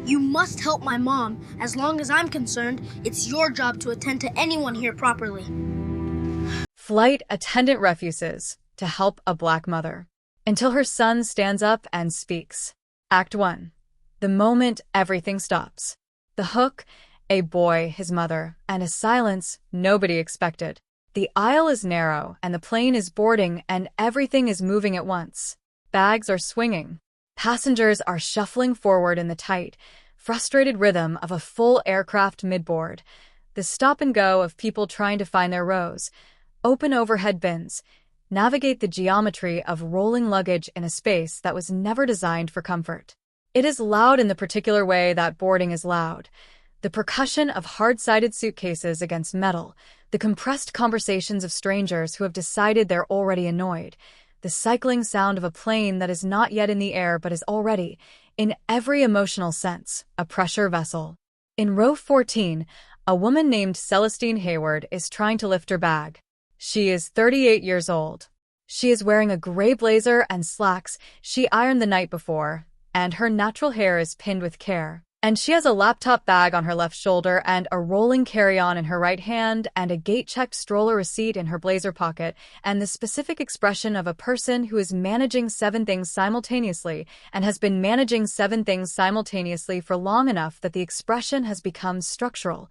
You must help my mom. As long as I'm concerned, it's your job to attend to anyone here properly. Flight attendant refuses to help a black mother until her son stands up and speaks. Act 1. The moment everything stops. The hook, a boy, his mother, and a silence nobody expected. The aisle is narrow, and the plane is boarding, and everything is moving at once. Bags are swinging. Passengers are shuffling forward in the tight, frustrated rhythm of a full aircraft midboard. The stop and go of people trying to find their rows, open overhead bins, navigate the geometry of rolling luggage in a space that was never designed for comfort. It is loud in the particular way that boarding is loud. The percussion of hard-sided suitcases against metal, the compressed conversations of strangers who have decided they're already annoyed, the cycling sound of a plane that is not yet in the air but is already, in every emotional sense, a pressure vessel. In row 14, a woman named Celestine Hayward is trying to lift her bag. She is 38 years old. She is wearing a gray blazer and slacks she ironed the night before, and her natural hair is pinned with care. And she has a laptop bag on her left shoulder and a rolling carry-on in her right hand and a gate-checked stroller receipt in her blazer pocket, and the specific expression of a person who is managing 7 things simultaneously and has been managing 7 things simultaneously for long enough that the expression has become structural,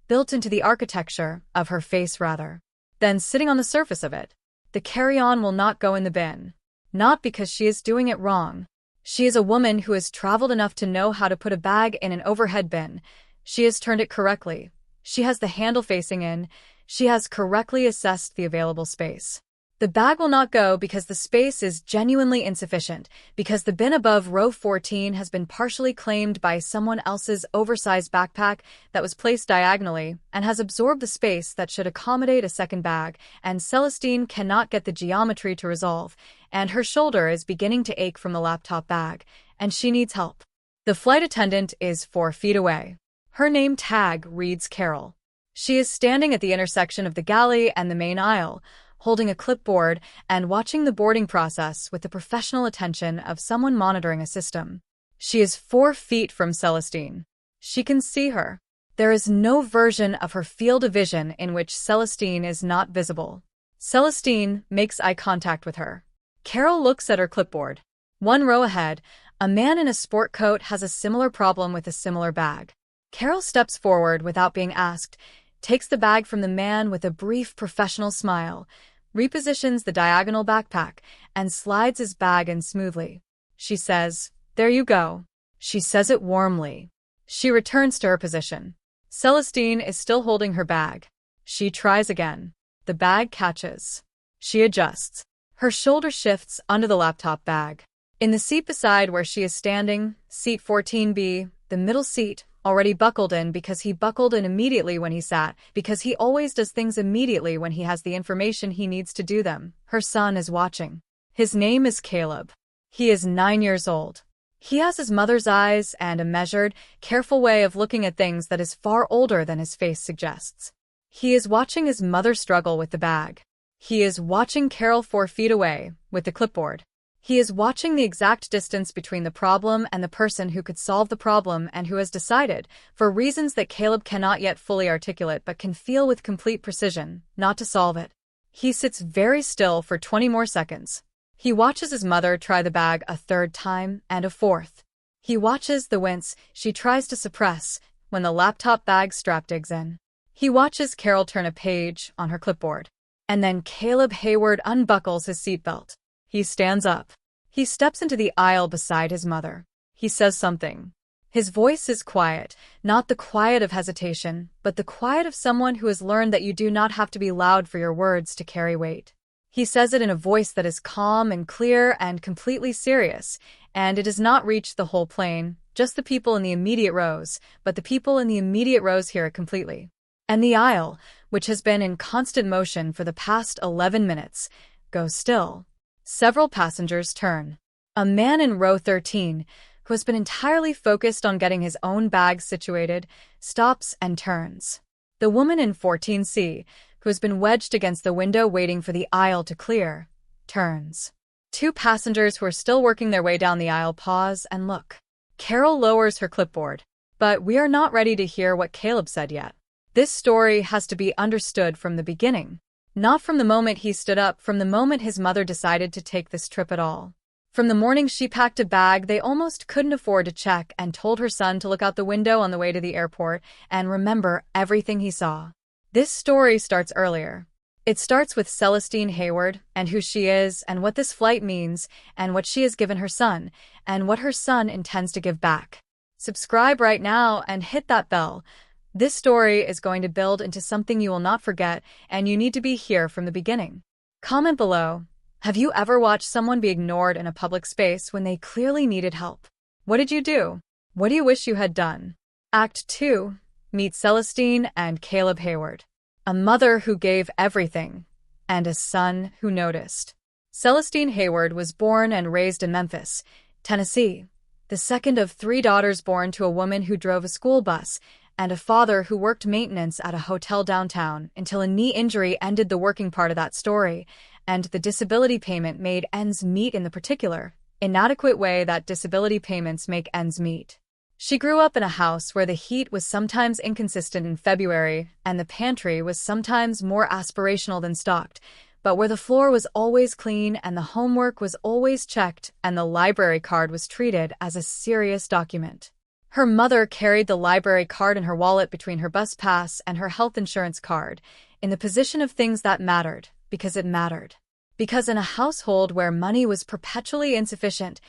built into the architecture of her face rather than sitting on the surface of it. The carry-on will not go in the bin. Not because she is doing it wrong. She is a woman who has traveled enough to know how to put a bag in an overhead bin. She has turned it correctly. She has the handle facing in. She has correctly assessed the available space. The bag will not go because the space is genuinely insufficient, because the bin above row 14 has been partially claimed by someone else's oversized backpack that was placed diagonally and has absorbed the space that should accommodate a second bag, and Celestine cannot get the geometry to resolve, and her shoulder is beginning to ache from the laptop bag, and she needs help. The flight attendant is 4 feet away. Her name tag reads Carol. She is standing at the intersection of the galley and the main aisle, holding a clipboard and watching the boarding process with the professional attention of someone monitoring a system. She is 4 feet from Celestine. She can see her. There is no version of her field of vision in which Celestine is not visible. Celestine makes eye contact with her. Carol looks at her clipboard. 1 row ahead, a man in a sport coat has a similar problem with a similar bag. Carol steps forward without being asked, takes the bag from the man with a brief professional smile, repositions the diagonal backpack, and slides his bag in smoothly. She says, "There you go." She says it warmly. She returns to her position. Celestine is still holding her bag. She tries again. The bag catches. She adjusts. Her shoulder shifts under the laptop bag. In the seat beside where she is standing, seat 14B, the middle seat, already buckled in because he buckled in immediately when he sat, because he always does things immediately when he has the information he needs to do them. Her son is watching. His name is Caleb. He is 9 years old. He has his mother's eyes and a measured, careful way of looking at things that is far older than his face suggests. He is watching his mother struggle with the bag. He is watching Carol 4 feet away, with the clipboard. He is watching the exact distance between the problem and the person who could solve the problem and who has decided, for reasons that Caleb cannot yet fully articulate but can feel with complete precision, not to solve it. He sits very still for 20 more seconds. He watches his mother try the bag a 3rd time and a 4th. He watches the wince she tries to suppress when the laptop bag strap digs in. He watches Carol turn a page on her clipboard. And then Caleb Hayward unbuckles his seatbelt. He stands up. He steps into the aisle beside his mother. He says something. His voice is quiet, not the quiet of hesitation, but the quiet of someone who has learned that you do not have to be loud for your words to carry weight. He says it in a voice that is calm and clear and completely serious, and it does not reach the whole plane, just the people in the immediate rows, but the people in the immediate rows hear it completely. And the aisle, which has been in constant motion for the past 11 minutes, goes still. Several passengers turn. A man in row 13, who has been entirely focused on getting his own bag situated, stops and turns. The woman in 14C, who has been wedged against the window waiting for the aisle to clear, turns. 2 passengers who are still working their way down the aisle pause and look. Carol lowers her clipboard. But we are not ready to hear what Caleb said yet. This story has to be understood from the beginning. Not from the moment he stood up, from the moment his mother decided to take this trip at all. From the morning she packed a bag they almost couldn't afford to check and told her son to look out the window on the way to the airport and remember everything he saw. This story starts earlier. It starts with Celestine Hayward and who she is and what this flight means and what she has given her son and what her son intends to give back. Subscribe right now and hit that bell. This story is going to build into something you will not forget, and you need to be here from the beginning. Comment below. Have you ever watched someone be ignored in a public space when they clearly needed help? What did you do? What do you wish you had done? Act 2. Meet Celestine and Caleb Hayward. A mother who gave everything, and a son who noticed. Celestine Hayward was born and raised in Memphis, Tennessee, the second of 3 daughters born to a woman who drove a school bus and a father who worked maintenance at a hotel downtown until a knee injury ended the working part of that story, and the disability payment made ends meet in the particular, inadequate way that disability payments make ends meet. She grew up in a house where the heat was sometimes inconsistent in February and the pantry was sometimes more aspirational than stocked, but where the floor was always clean and the homework was always checked and the library card was treated as a serious document. Her mother carried the library card in her wallet between her bus pass and her health insurance card, in the position of things that mattered, because it mattered. Because in a household where money was perpetually insufficient,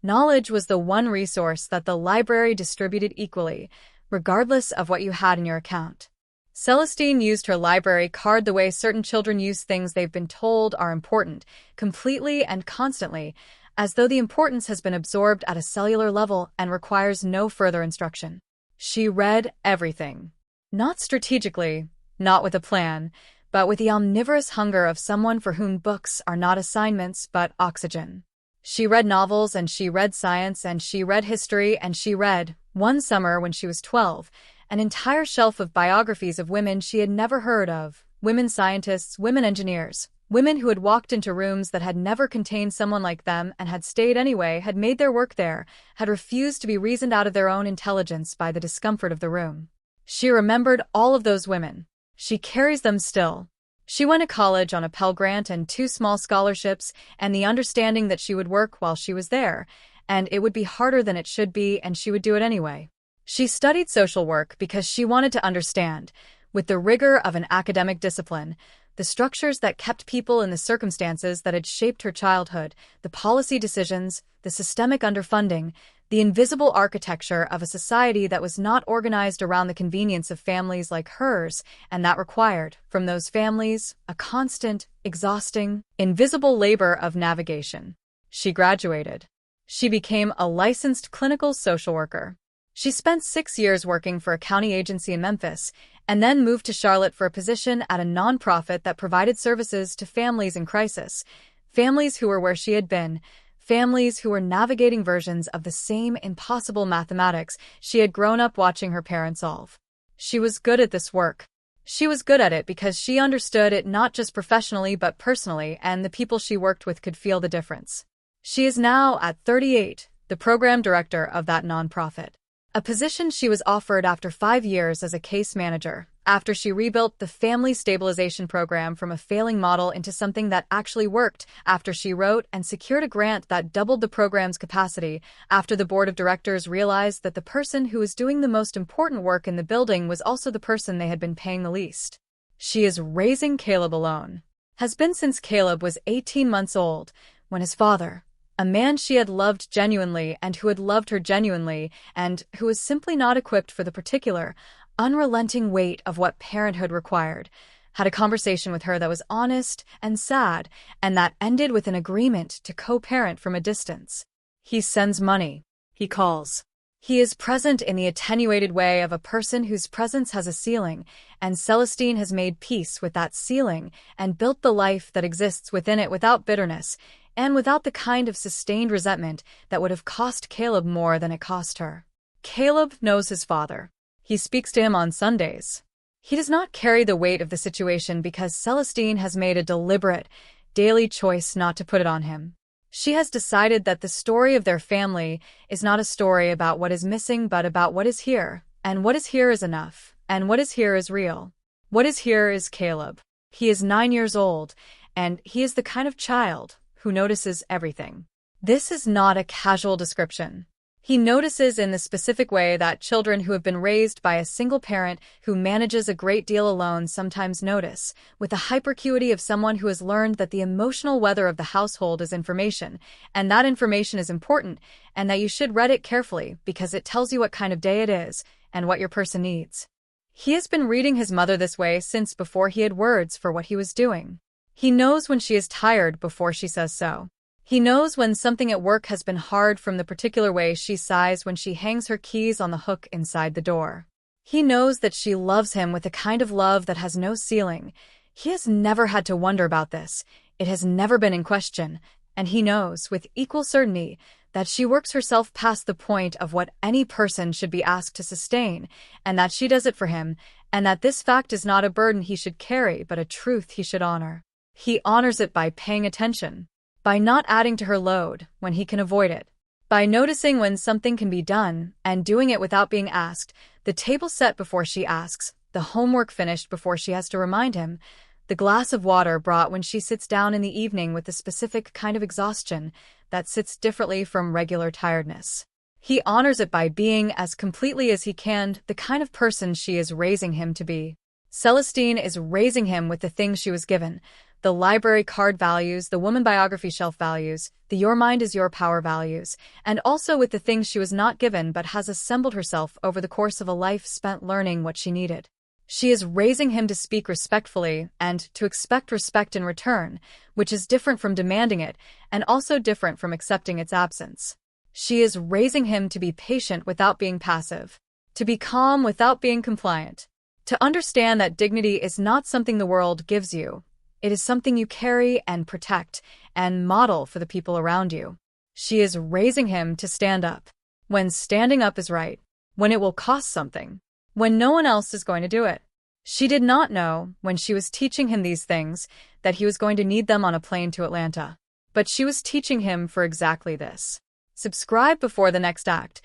knowledge was the one resource that the library distributed equally, regardless of what you had in your account. Celestine used her library card the way certain children use things they've been told are important, completely and constantly, as though the importance has been absorbed at a cellular level and requires no further instruction. She read everything. Not strategically, not with a plan, but with the omnivorous hunger of someone for whom books are not assignments but oxygen. She read novels and she read science and she read history and she read, one summer when she was 12, an entire shelf of biographies of women she had never heard of, women scientists, women engineers, women who had walked into rooms that had never contained someone like them and had stayed anyway, had made their work there, had refused to be reasoned out of their own intelligence by the discomfort of the room. She remembered all of those women. She carries them still. She went to college on a Pell Grant and 2 small scholarships and the understanding that she would work while she was there, and it would be harder than it should be and she would do it anyway. She studied social work because she wanted to understand, with the rigor of an academic discipline, the structures that kept people in the circumstances that had shaped her childhood, the policy decisions, the systemic underfunding, the invisible architecture of a society that was not organized around the convenience of families like hers, and that required, from those families, a constant, exhausting, invisible labor of navigation. She graduated. She became a licensed clinical social worker. She spent 6 years working for a county agency in Memphis, and then moved to Charlotte for a position at a nonprofit that provided services to families in crisis, families who were where she had been, families who were navigating versions of the same impossible mathematics she had grown up watching her parents solve. She was good at this work. She was good at it because she understood it not just professionally but personally, and the people she worked with could feel the difference. She is now, at 38, the program director of that nonprofit. A position she was offered after 5 years as a case manager, after she rebuilt the family stabilization program from a failing model into something that actually worked, after she wrote and secured a grant that doubled the program's capacity, after the board of directors realized that the person who was doing the most important work in the building was also the person they had been paying the least. She is raising Caleb alone. Has been since Caleb was 18 months old, when his father, a man she had loved genuinely and who had loved her genuinely and who was simply not equipped for the particular, unrelenting weight of what parenthood required, had a conversation with her that was honest and sad and that ended with an agreement to co-parent from a distance. He sends money. He calls. He is present in the attenuated way of a person whose presence has a ceiling, and Celestine has made peace with that ceiling and built the life that exists within it without bitterness, and without the kind of sustained resentment that would have cost Caleb more than it cost her. Caleb knows his father. He speaks to him on Sundays. He does not carry the weight of the situation because Celestine has made a deliberate, daily choice not to put it on him. She has decided that the story of their family is not a story about what is missing but about what is here, and what is here is enough, and what is here is real. What is here is Caleb. He is 9 years old, and he is the kind of child who notices everything. This is not a casual description. He notices in the specific way that children who have been raised by a single parent who manages a great deal alone sometimes notice, with the hyperacuity of someone who has learned that the emotional weather of the household is information, and that information is important, and that you should read it carefully because it tells you what kind of day it is and what your person needs. He has been reading his mother this way since before he had words for what he was doing. He knows when she is tired before she says so. He knows when something at work has been hard from the particular way she sighs when she hangs her keys on the hook inside the door. He knows that she loves him with a kind of love that has no ceiling. He has never had to wonder about this. It has never been in question. And he knows, with equal certainty, that she works herself past the point of what any person should be asked to sustain, and that she does it for him, and that this fact is not a burden he should carry but a truth he should honor. He honors it by paying attention, by not adding to her load when he can avoid it, by noticing when something can be done and doing it without being asked, the table set before she asks, the homework finished before she has to remind him, the glass of water brought when she sits down in the evening with a specific kind of exhaustion that sits differently from regular tiredness. He honors it by being, as completely as he can, the kind of person she is raising him to be. Celestine is raising him with the things she was given, the library card values, the woman biography shelf values, the your mind is your power values, and also with the things she was not given but has assembled herself over the course of a life spent learning what she needed. She is raising him to speak respectfully and to expect respect in return, which is different from demanding it and also different from accepting its absence. She is raising him to be patient without being passive, to be calm without being compliant, to understand that dignity is not something the world gives you. It is something you carry and protect and model for the people around you. She is raising him to stand up, when standing up is right, when it will cost something, when no one else is going to do it. She did not know, when she was teaching him these things, that he was going to need them on a plane to Atlanta. But she was teaching him for exactly this. Subscribe before the next act.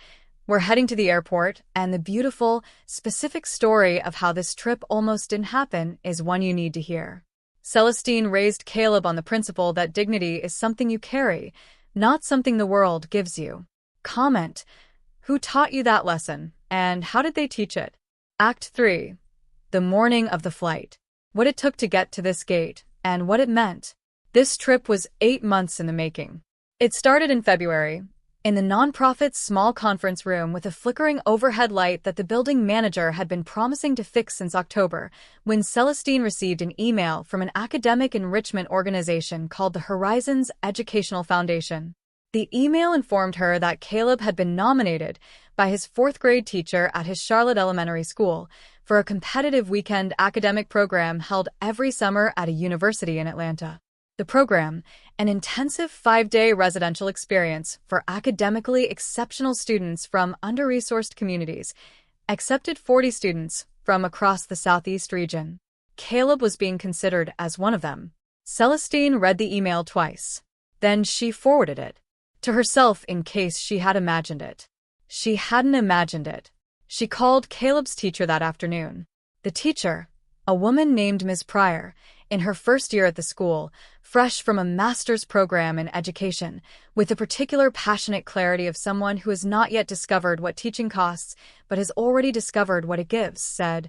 We're heading to the airport, and the beautiful, specific story of how this trip almost didn't happen is one you need to hear. Celestine raised Caleb on the principle that dignity is something you carry, not something the world gives you. Comment: who taught you that lesson, and how did they teach it? Act 3. The morning of the flight. What it took to get to this gate, and what it meant. This trip was 8 months in the making. It started in February, in the nonprofit's small conference room with a flickering overhead light that the building manager had been promising to fix since October, when Celestine received an email from an academic enrichment organization called the Horizons Educational Foundation. The email informed her that Caleb had been nominated by his 4th grade teacher at his Charlotte Elementary School for a competitive weekend academic program held every summer at a university in Atlanta. The program, an intensive 5-day residential experience for academically exceptional students from under-resourced communities, accepted 40 students from across the Southeast region. Caleb was being considered as one of them. Celestine read the email twice. Then she forwarded it to herself in case she had imagined it. She hadn't imagined it. She called Caleb's teacher that afternoon. The teacher, a woman named Ms. Pryor, in her first year at the school, fresh from a master's program in education, with the particular passionate clarity of someone who has not yet discovered what teaching costs but has already discovered what it gives, said,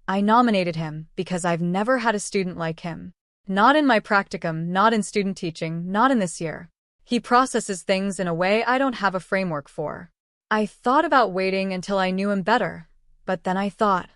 "I nominated him because I've never had a student like him. Not in my practicum, not in student teaching, not in this year. He processes things in a way I don't have a framework for. I thought about waiting until I knew him better, but then I thought,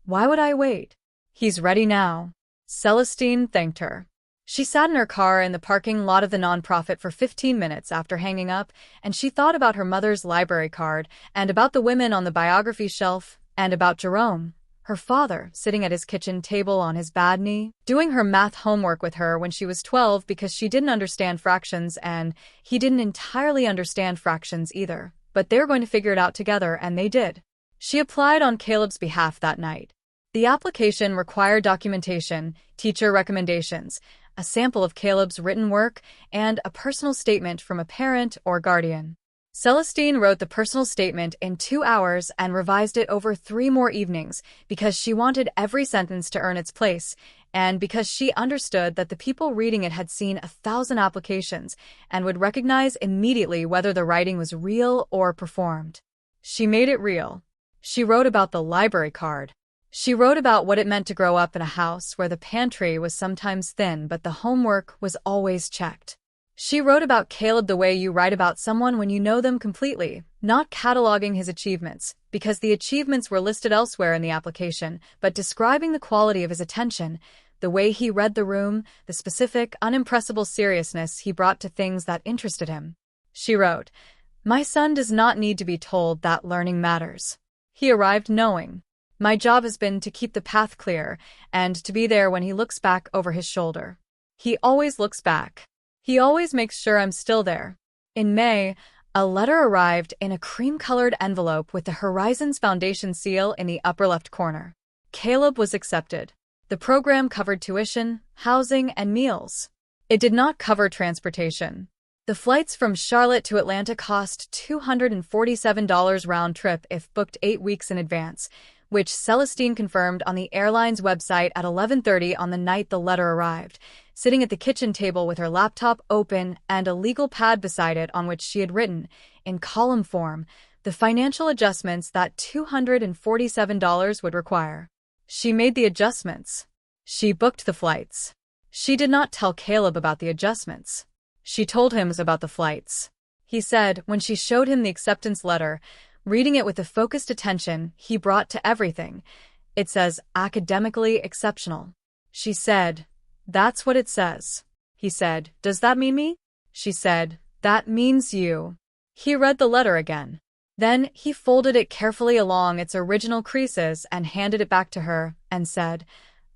why would I wait? He's ready now." Celestine thanked her. She sat in her car in the parking lot of the nonprofit for 15 minutes after hanging up, and she thought about her mother's library card, and about the women on the biography shelf, and about Jerome, her father, sitting at his kitchen table on his bad knee, doing her math homework with her when she was 12 because she didn't understand fractions and he didn't entirely understand fractions either, but they were going to figure it out together, and they did. She applied on Caleb's behalf that night. The application required documentation, teacher recommendations, a sample of Caleb's written work, and a personal statement from a parent or guardian. Celestine wrote the personal statement in 2 hours and revised it over 3 more evenings because she wanted every sentence to earn its place, and because she understood that the people reading it had seen 1,000 applications and would recognize immediately whether the writing was real or performed. She made it real. She wrote about the library card. She wrote about what it meant to grow up in a house where the pantry was sometimes thin but the homework was always checked. She wrote about Caleb the way you write about someone when you know them completely, not cataloging his achievements, because the achievements were listed elsewhere in the application, but describing the quality of his attention, the way he read the room, the specific, unimpressible seriousness he brought to things that interested him. She wrote, "My son does not need to be told that learning matters. He arrived knowing. My job has been to keep the path clear and to be there when he looks back over his shoulder. He always looks back. He always makes sure I'm still there." In May, a letter arrived in a cream-colored envelope with the Horizons Foundation seal in the upper left corner. Caleb was accepted. The program covered tuition, housing, and meals. It did not cover transportation. The flights from Charlotte to Atlanta cost $247 round trip if booked 8 weeks in advance, which Celestine confirmed on the airline's website at 11:30 on the night the letter arrived, sitting at the kitchen table with her laptop open and a legal pad beside it on which she had written, in column form, the financial adjustments that $247 would require. She made the adjustments. She booked the flights. She did not tell Caleb about the adjustments. She told him about the flights. He said, when she showed him the acceptance letter, reading it with the focused attention he brought to everything, "It says academically exceptional." She said, "That's what it says." He said, "Does that mean me?" She said, "That means you." He read the letter again. Then he folded it carefully along its original creases and handed it back to her and said,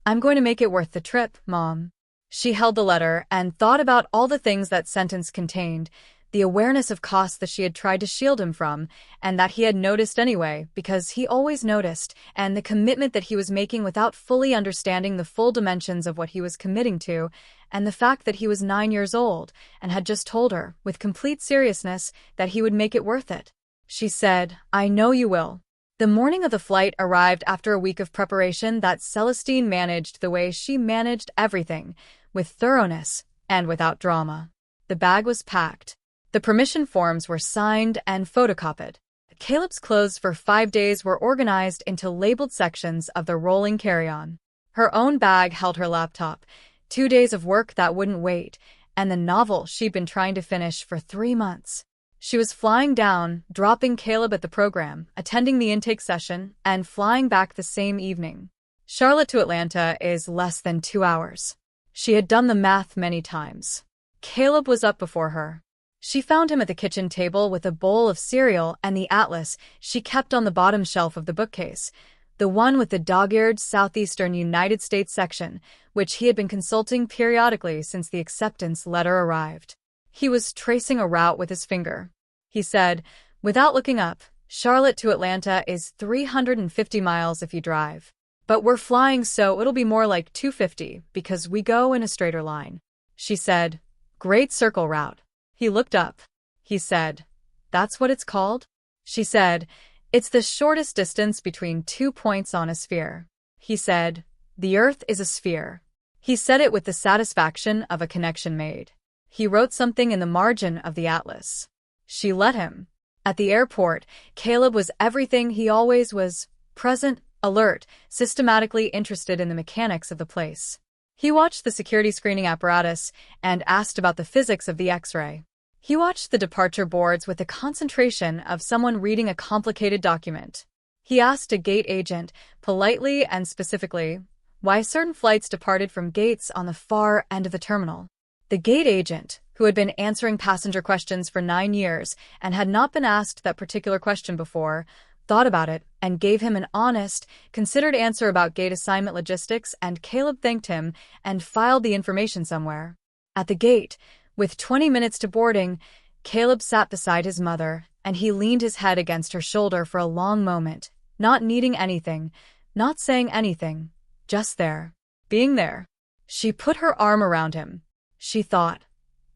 "I'm going to make it worth the trip, Mom." She held the letter and thought about all the things that sentence contained, the awareness of costs that she had tried to shield him from, and that he had noticed anyway, because he always noticed, and the commitment that he was making without fully understanding the full dimensions of what he was committing to, and the fact that he was 9 years old, and had just told her, with complete seriousness, that he would make it worth it. She said, "I know you will." The morning of the flight arrived after a week of preparation that Celestine managed the way she managed everything, with thoroughness and without drama. The bag was packed. The permission forms were signed and photocopied. Caleb's clothes for 5 days were organized into labeled sections of the rolling carry-on. Her own bag held her laptop, 2 days of work that wouldn't wait, and the novel she'd been trying to finish for 3 months. She was flying down, dropping Caleb at the program, attending the intake session, and flying back the same evening. Charlotte to Atlanta is less than 2 hours. She had done the math many times. Caleb was up before her. She found him at the kitchen table with a bowl of cereal and the atlas she kept on the bottom shelf of the bookcase, the one with the dog-eared Southeastern United States section, which he had been consulting periodically since the acceptance letter arrived. He was tracing a route with his finger. He said, without looking up, "Charlotte to Atlanta is 350 miles if you drive. But we're flying, so it'll be more like 250 because we go in a straighter line." She said, "Great circle route." He looked up. He said, "That's what it's called?" She said, "It's the shortest distance between 2 points on a sphere." He said, "The Earth is a sphere." He said it with the satisfaction of a connection made. He wrote something in the margin of the atlas. She let him. At the airport, Caleb was everything he always was: present, alert, systematically interested in the mechanics of the place. He watched the security screening apparatus and asked about the physics of the X-ray. He watched the departure boards with the concentration of someone reading a complicated document. He asked a gate agent, politely and specifically, why certain flights departed from gates on the far end of the terminal. The gate agent, who had been answering passenger questions for 9 years and had not been asked that particular question before, thought about it and gave him an honest, considered answer about gate assignment logistics, and Caleb thanked him and filed the information somewhere. At the gate, with 20 minutes to boarding, Caleb sat beside his mother, and he leaned his head against her shoulder for a long moment, not needing anything, not saying anything, just there, being there. She put her arm around him. She thought,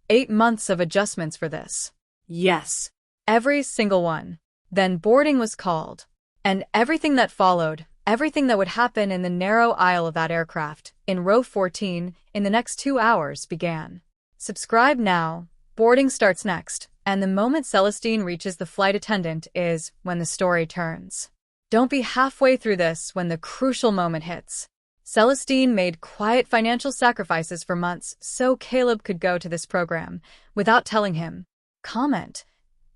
8 months of adjustments for this. Yes. Every single one. Then boarding was called. And everything that followed, everything that would happen in the narrow aisle of that aircraft, in row 14, in the next 2 hours, began. Subscribe now. Boarding starts next, and the moment Celestine reaches the flight attendant is when the story turns. Don't be halfway through this when the crucial moment hits. Celestine made quiet financial sacrifices for months so Caleb could go to this program without telling him. Comment.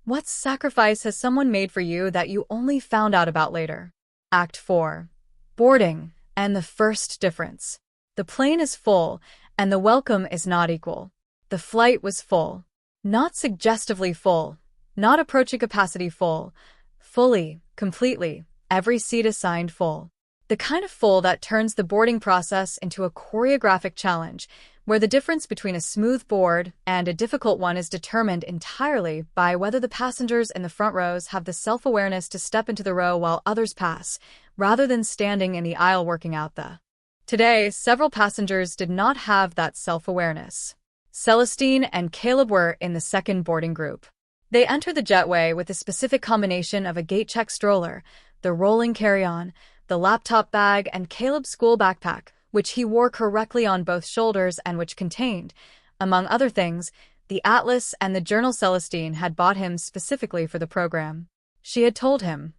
What sacrifice has someone made for you that you only found out about later? Act 4. Boarding, and the first difference. The plane is full, and the welcome is not equal. The flight was full. Not suggestively full. Not approaching capacity full. Fully, completely, every seat assigned full. The kind of full that turns the boarding process into a choreographic challenge, where the difference between a smooth board and a difficult one is determined entirely by whether the passengers in the front rows have the self-awareness to step into the row while others pass, rather than standing in the aisle working out the. Today, several passengers did not have that self-awareness. Celestine and Caleb were in the second boarding group. They entered the jetway with a specific combination of a gate-check stroller, the rolling carry-on, the laptop bag, and Caleb's school backpack, which he wore correctly on both shoulders and which contained, among other things, the atlas and the journal Celestine had bought him specifically for the program. She had told him,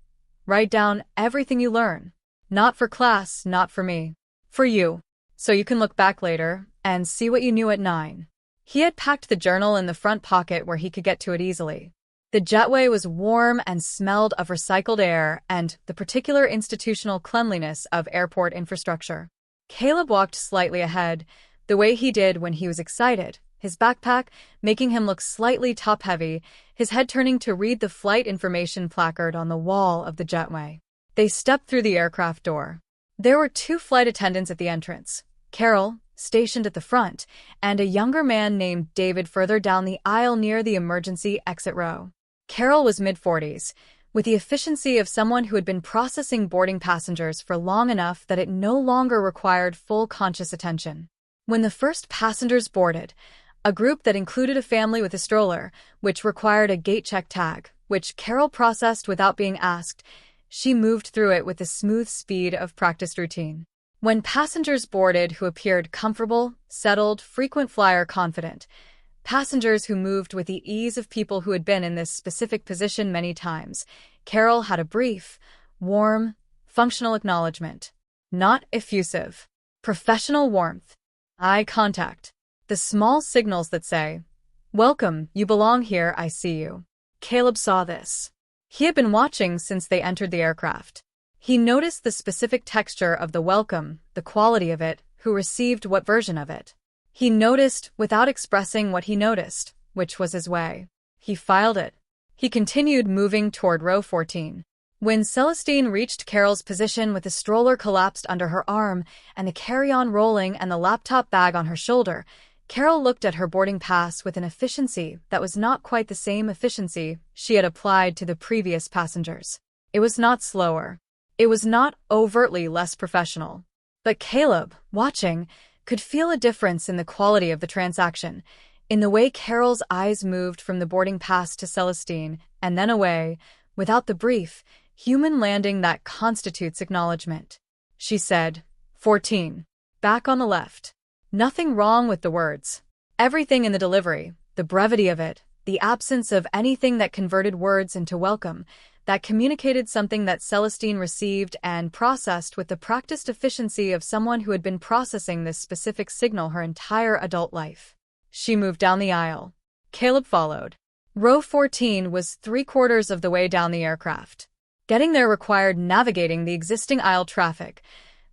"Write down everything you learn. Not for class, not for me. For you. So you can look back later and see what you knew at 9. He had packed the journal in the front pocket where he could get to it easily. The jetway was warm and smelled of recycled air and the particular institutional cleanliness of airport infrastructure. Caleb walked slightly ahead, the way he did when he was excited, his backpack making him look slightly top-heavy, his head turning to read the flight information placard on the wall of the jetway. They stepped through the aircraft door. There were 2 flight attendants at the entrance, Carol, stationed at the front, and a younger man named David further down the aisle near the emergency exit row. Carol was mid-40s, with the efficiency of someone who had been processing boarding passengers for long enough that it no longer required full conscious attention. When the first passengers boarded, a group that included a family with a stroller, which required a gate-check tag, which Carol processed without being asked, she moved through it with the smooth speed of practiced routine. When passengers boarded who appeared comfortable, settled, frequent flyer confident, passengers who moved with the ease of people who had been in this specific position many times, Carol had a brief, warm, functional acknowledgement. Not effusive. Professional warmth. Eye contact. The small signals that say, "Welcome, you belong here, I see you." Caleb saw this. He had been watching since they entered the aircraft. He noticed the specific texture of the welcome, the quality of it, who received what version of it. He noticed without expressing what he noticed, which was his way. He filed it. He continued moving toward row 14. When Celestine reached Carol's position with the stroller collapsed under her arm and the carry-on rolling and the laptop bag on her shoulder, Carol looked at her boarding pass with an efficiency that was not quite the same efficiency she had applied to the previous passengers. It was not slower. It was not overtly less professional. But Caleb, watching, could feel a difference in the quality of the transaction, in the way Carol's eyes moved from the boarding pass to Celestine and then away, without the brief, human landing that constitutes acknowledgement. She said, 14. Back on the left. Nothing wrong with the words. Everything in the delivery, the brevity of it, the absence of anything that converted words into welcome, that communicated something that Celestine received and processed with the practiced efficiency of someone who had been processing this specific signal her entire adult life. She moved down the aisle. Caleb followed. Row 14 was 3/4 of the way down the aircraft. Getting there required navigating the existing aisle traffic,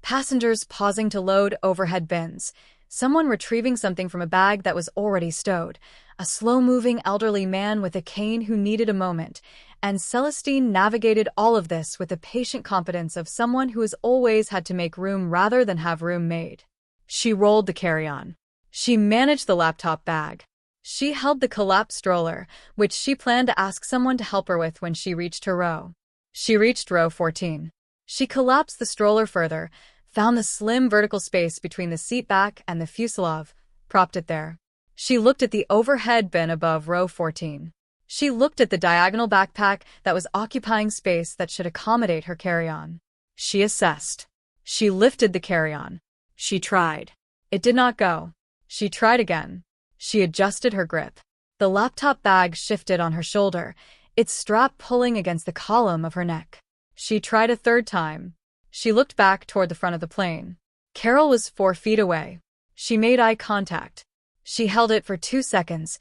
passengers pausing to load overhead bins, someone retrieving something from a bag that was already stowed, a slow-moving elderly man with a cane who needed a moment, and Celestine navigated all of this with the patient competence of someone who has always had to make room rather than have room made. She rolled the carry-on. She managed the laptop bag. She held the collapsed stroller, which she planned to ask someone to help her with when she reached her row. She reached row 14. She collapsed the stroller further, found the slim vertical space between the seat back and the fuselage, propped it there. She looked at the overhead bin above row 14. She looked at the diagonal backpack that was occupying space that should accommodate her carry-on. She assessed. She lifted the carry-on. She tried. It did not go. She tried again. She adjusted her grip. The laptop bag shifted on her shoulder, its strap pulling against the column of her neck. She tried a third time. She looked back toward the front of the plane. Carol was 4 feet away. She made eye contact. She held it for 2 seconds,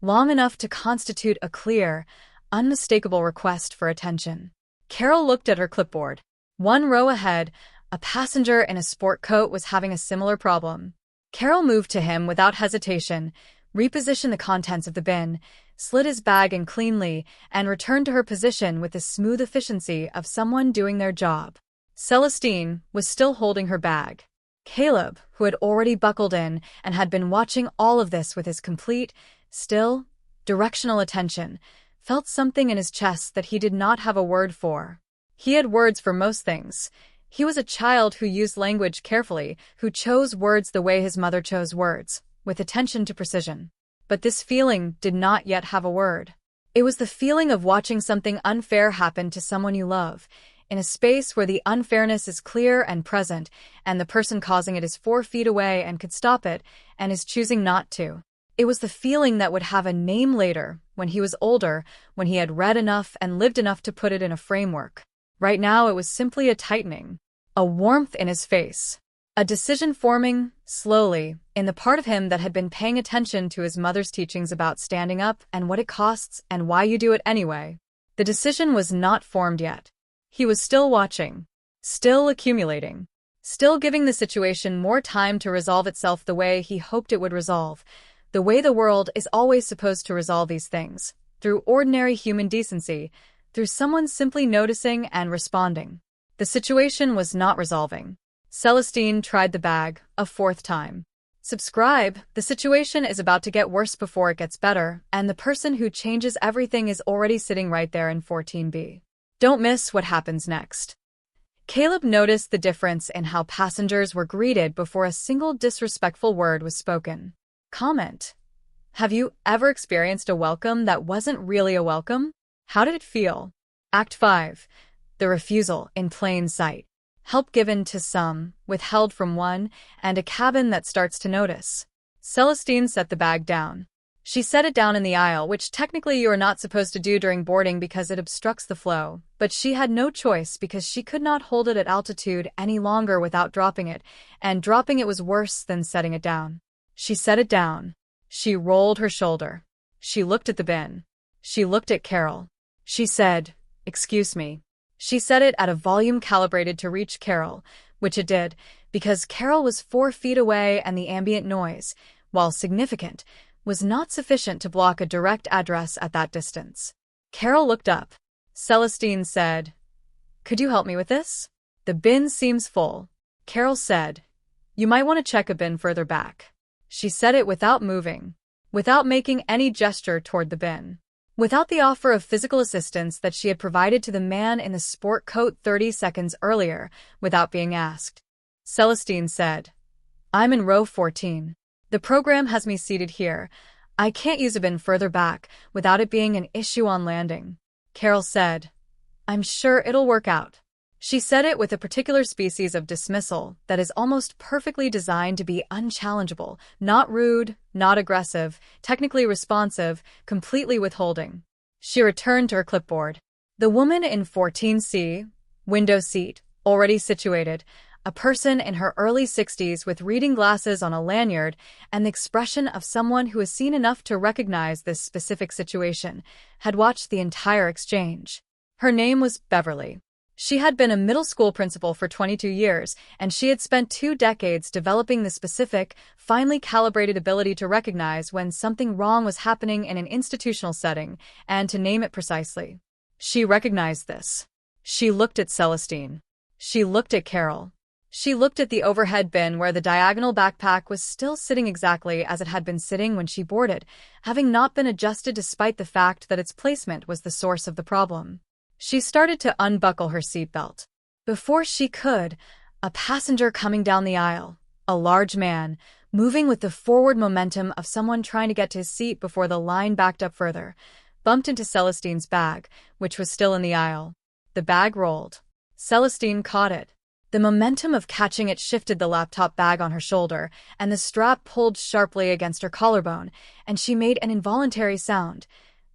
long enough to constitute a clear, unmistakable request for attention. Carol looked at her clipboard. 1 row ahead, a passenger in a sport coat was having a similar problem. Carol moved to him without hesitation, repositioned the contents of the bin, slid his bag in cleanly, and returned to her position with the smooth efficiency of someone doing their job. Celestine was still holding her bag. Caleb, who had already buckled in and had been watching all of this with his complete, still, directional attention, felt something in his chest that he did not have a word for. He had words for most things. He was a child who used language carefully, who chose words the way his mother chose words, with attention to precision. But this feeling did not yet have a word. It was the feeling of watching something unfair happen to someone you love, in a space where the unfairness is clear and present, and the person causing it is 4 feet away and could stop it, and is choosing not to. It was the feeling that would have a name later, when he was older, when he had read enough and lived enough to put it in a framework. Right now it was simply a tightening, a warmth in his face, a decision forming, slowly, in the part of him that had been paying attention to his mother's teachings about standing up and what it costs and why you do it anyway. The decision was not formed yet. He was still watching, still accumulating, still giving the situation more time to resolve itself the way he hoped it would resolve, the way the world is always supposed to resolve these things, through ordinary human decency, through someone simply noticing and responding. The situation was not resolving. Celestine tried the bag a 4th time. Subscribe, the situation is about to get worse before it gets better, and the person who changes everything is already sitting right there in 14B. Don't miss what happens next. Caleb noticed the difference in how passengers were greeted before a single disrespectful word was spoken. Comment. Have you ever experienced a welcome that wasn't really a welcome? How did it feel? Act 5. The refusal in plain sight. Help given to some, withheld from one, and a cabin that starts to notice. Celestine set the bag down. She set it down in the aisle, which technically you are not supposed to do during boarding because it obstructs the flow, but she had no choice because she could not hold it at altitude any longer without dropping it, and dropping it was worse than setting it down. She set it down. She rolled her shoulder. She looked at the bin. She looked at Carol. She said, "Excuse me." She said it at a volume calibrated to reach Carol, which it did, because Carol was 4 feet away and the ambient noise, while significant, was not sufficient to block a direct address at that distance. Carol looked up. Celestine said, "Could you help me with this? The bin seems full." Carol said, "You might want to check a bin further back." She said it without moving, without making any gesture toward the bin, without the offer of physical assistance that she had provided to the man in the sport coat 30 seconds earlier, without being asked. Celestine said, "I'm in row 14. The program has me seated here. I can't use a bin further back without it being an issue on landing." Carol said, "I'm sure it'll work out." She said it with a particular species of dismissal that is almost perfectly designed to be unchallengeable, not rude, not aggressive, technically responsive, completely withholding. She returned to her clipboard. The woman in 14C, window seat, already situated, a person in her early 60s with reading glasses on a lanyard and the expression of someone who has seen enough to recognize this specific situation, had watched the entire exchange. Her name was Beverly. She had been a middle school principal for 22 years, and she had spent 2 decades developing the specific, finely calibrated ability to recognize when something wrong was happening in an institutional setting, and to name it precisely. She recognized this. She looked at Celestine. She looked at Carol. She looked at the overhead bin where the diagonal backpack was still sitting exactly as it had been sitting when she boarded, having not been adjusted despite the fact that its placement was the source of the problem. She started to unbuckle her seatbelt. Before she could, A passenger coming down the aisle, a large man, moving with the forward momentum of someone trying to get to his seat before the line backed up further, bumped into Celestine's bag, which was still in the aisle. The bag rolled. Celestine caught it. The momentum of catching it shifted the laptop bag on her shoulder, and the strap pulled sharply against her collarbone, and she made an involuntary sound.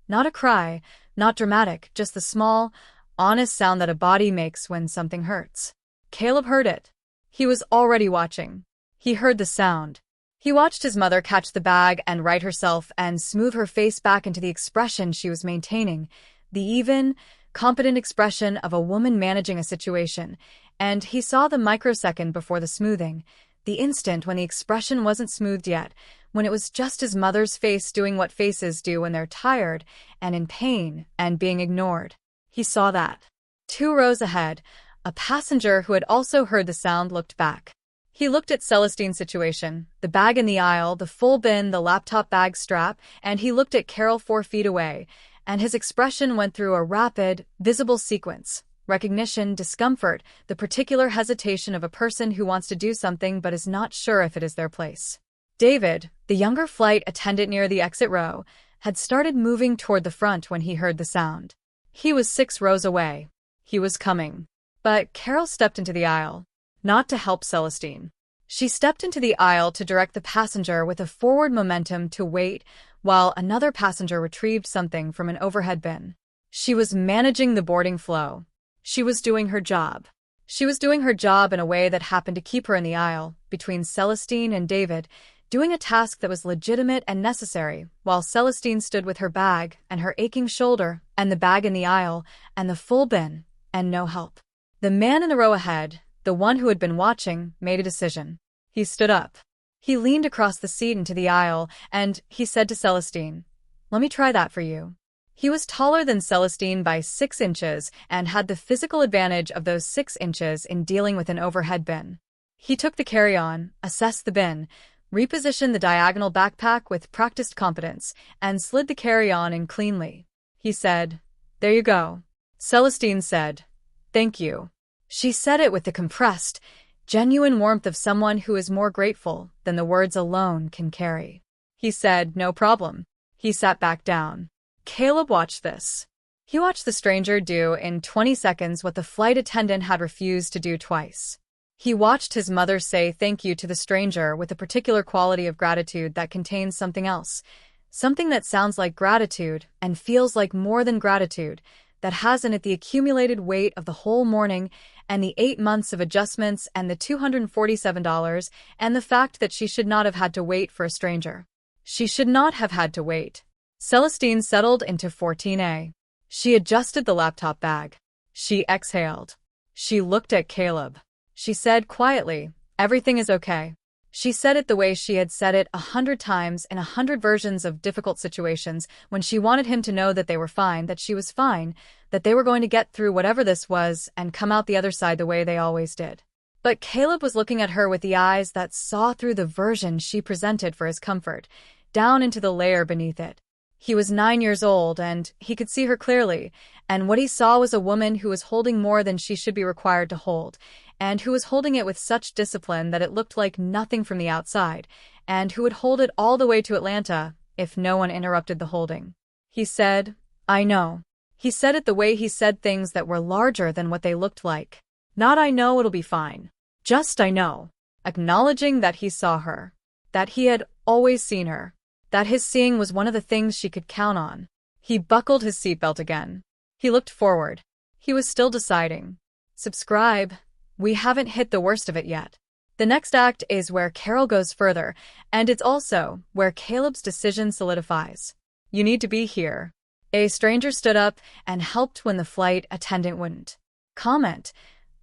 Not a cry, not dramatic, just the small, honest sound that a body makes when something hurts. Caleb heard it. He was already watching. He heard the sound. He watched his mother catch the bag and right herself and smooth her face back into the expression she was maintaining, the even, competent expression of a woman managing a situation, and he saw the microsecond before the smoothing, the instant when the expression wasn't smoothed yet, when it was just his mother's face doing what faces do when they're tired and in pain and being ignored. He saw that. 2 rows ahead, a passenger who had also heard the sound looked back. He looked at Celestine's situation, the bag in the aisle, the full bin, the laptop bag strap, and he looked at Carol 4 feet away, and his expression went through a rapid, visible sequence. Recognition, discomfort, the particular hesitation of a person who wants to do something but is not sure if it is their place. David, the younger flight attendant near the exit row, had started moving toward the front when he heard the sound. He was 6 rows away. He was coming. But Carol stepped into the aisle. Not to help Celestine. She stepped into the aisle to direct the passenger with a forward momentum to wait while another passenger retrieved something from an overhead bin. She was managing the boarding flow. She was doing her job. She was doing her job in a way that happened to keep her in the aisle, between Celestine and David, doing a task that was legitimate and necessary, while Celestine stood with her bag and her aching shoulder and the bag in the aisle and the full bin and no help. The man in the row ahead, the one who had been watching, made a decision. He stood up. He leaned across the seat into the aisle, and he said to Celestine, "Let me try that for you." He was taller than Celestine by 6 inches and had the physical advantage of those 6 inches in dealing with an overhead bin. He took the carry-on, assessed the bin, repositioned the diagonal backpack with practiced competence, and slid the carry-on in cleanly. He said, "There you go." Celestine said, "Thank you." She said it with the compressed, genuine warmth of someone who is more grateful than the words alone can carry. He said, "No problem." He sat back down. Caleb watched this. He watched the stranger do in 20 seconds what the flight attendant had refused to do twice. He watched his mother say thank you to the stranger with a particular quality of gratitude that contains something else, something that sounds like gratitude and feels like more than gratitude, that has in it the accumulated weight of the whole morning and the 8 months of adjustments and the $247 and the fact that she should not have had to wait for a stranger. She should not have had to wait. Celestine settled into 14A. She adjusted the laptop bag. She exhaled. She looked at Caleb. She said quietly, "Everything is okay." She said it the way she had said it 100 times in 100 versions of difficult situations when she wanted him to know that they were fine, that she was fine, that they were going to get through whatever this was and come out the other side the way they always did. But Caleb was looking at her with the eyes that saw through the version she presented for his comfort, down into the layer beneath it. He was 9 years old, and he could see her clearly, and what he saw was a woman who was holding more than she should be required to hold, and who was holding it with such discipline that it looked like nothing from the outside, and who would hold it all the way to Atlanta if no one interrupted the holding. He said, "I know." He said it the way he said things that were larger than what they looked like. Not "I know it'll be fine." Just "I know." Acknowledging that he saw her. That he had always seen her. That his seeing was one of the things she could count on. He buckled his seatbelt again. He looked forward. He was still deciding. Subscribe. We haven't hit the worst of it yet. The next act is where Carol goes further, and it's also where Caleb's decision solidifies. You need to be here. A stranger stood up and helped when the flight attendant wouldn't. Comment.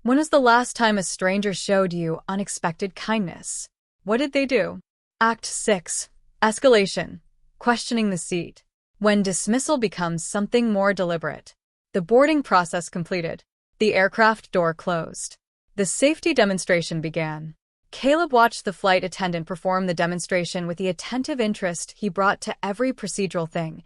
When was the last time a stranger showed you unexpected kindness? What did they do? Act 6. Escalation. Questioning the seat. When dismissal becomes something more deliberate. The boarding process completed. The aircraft door closed. The safety demonstration began. Caleb watched the flight attendant perform the demonstration with the attentive interest he brought to every procedural thing,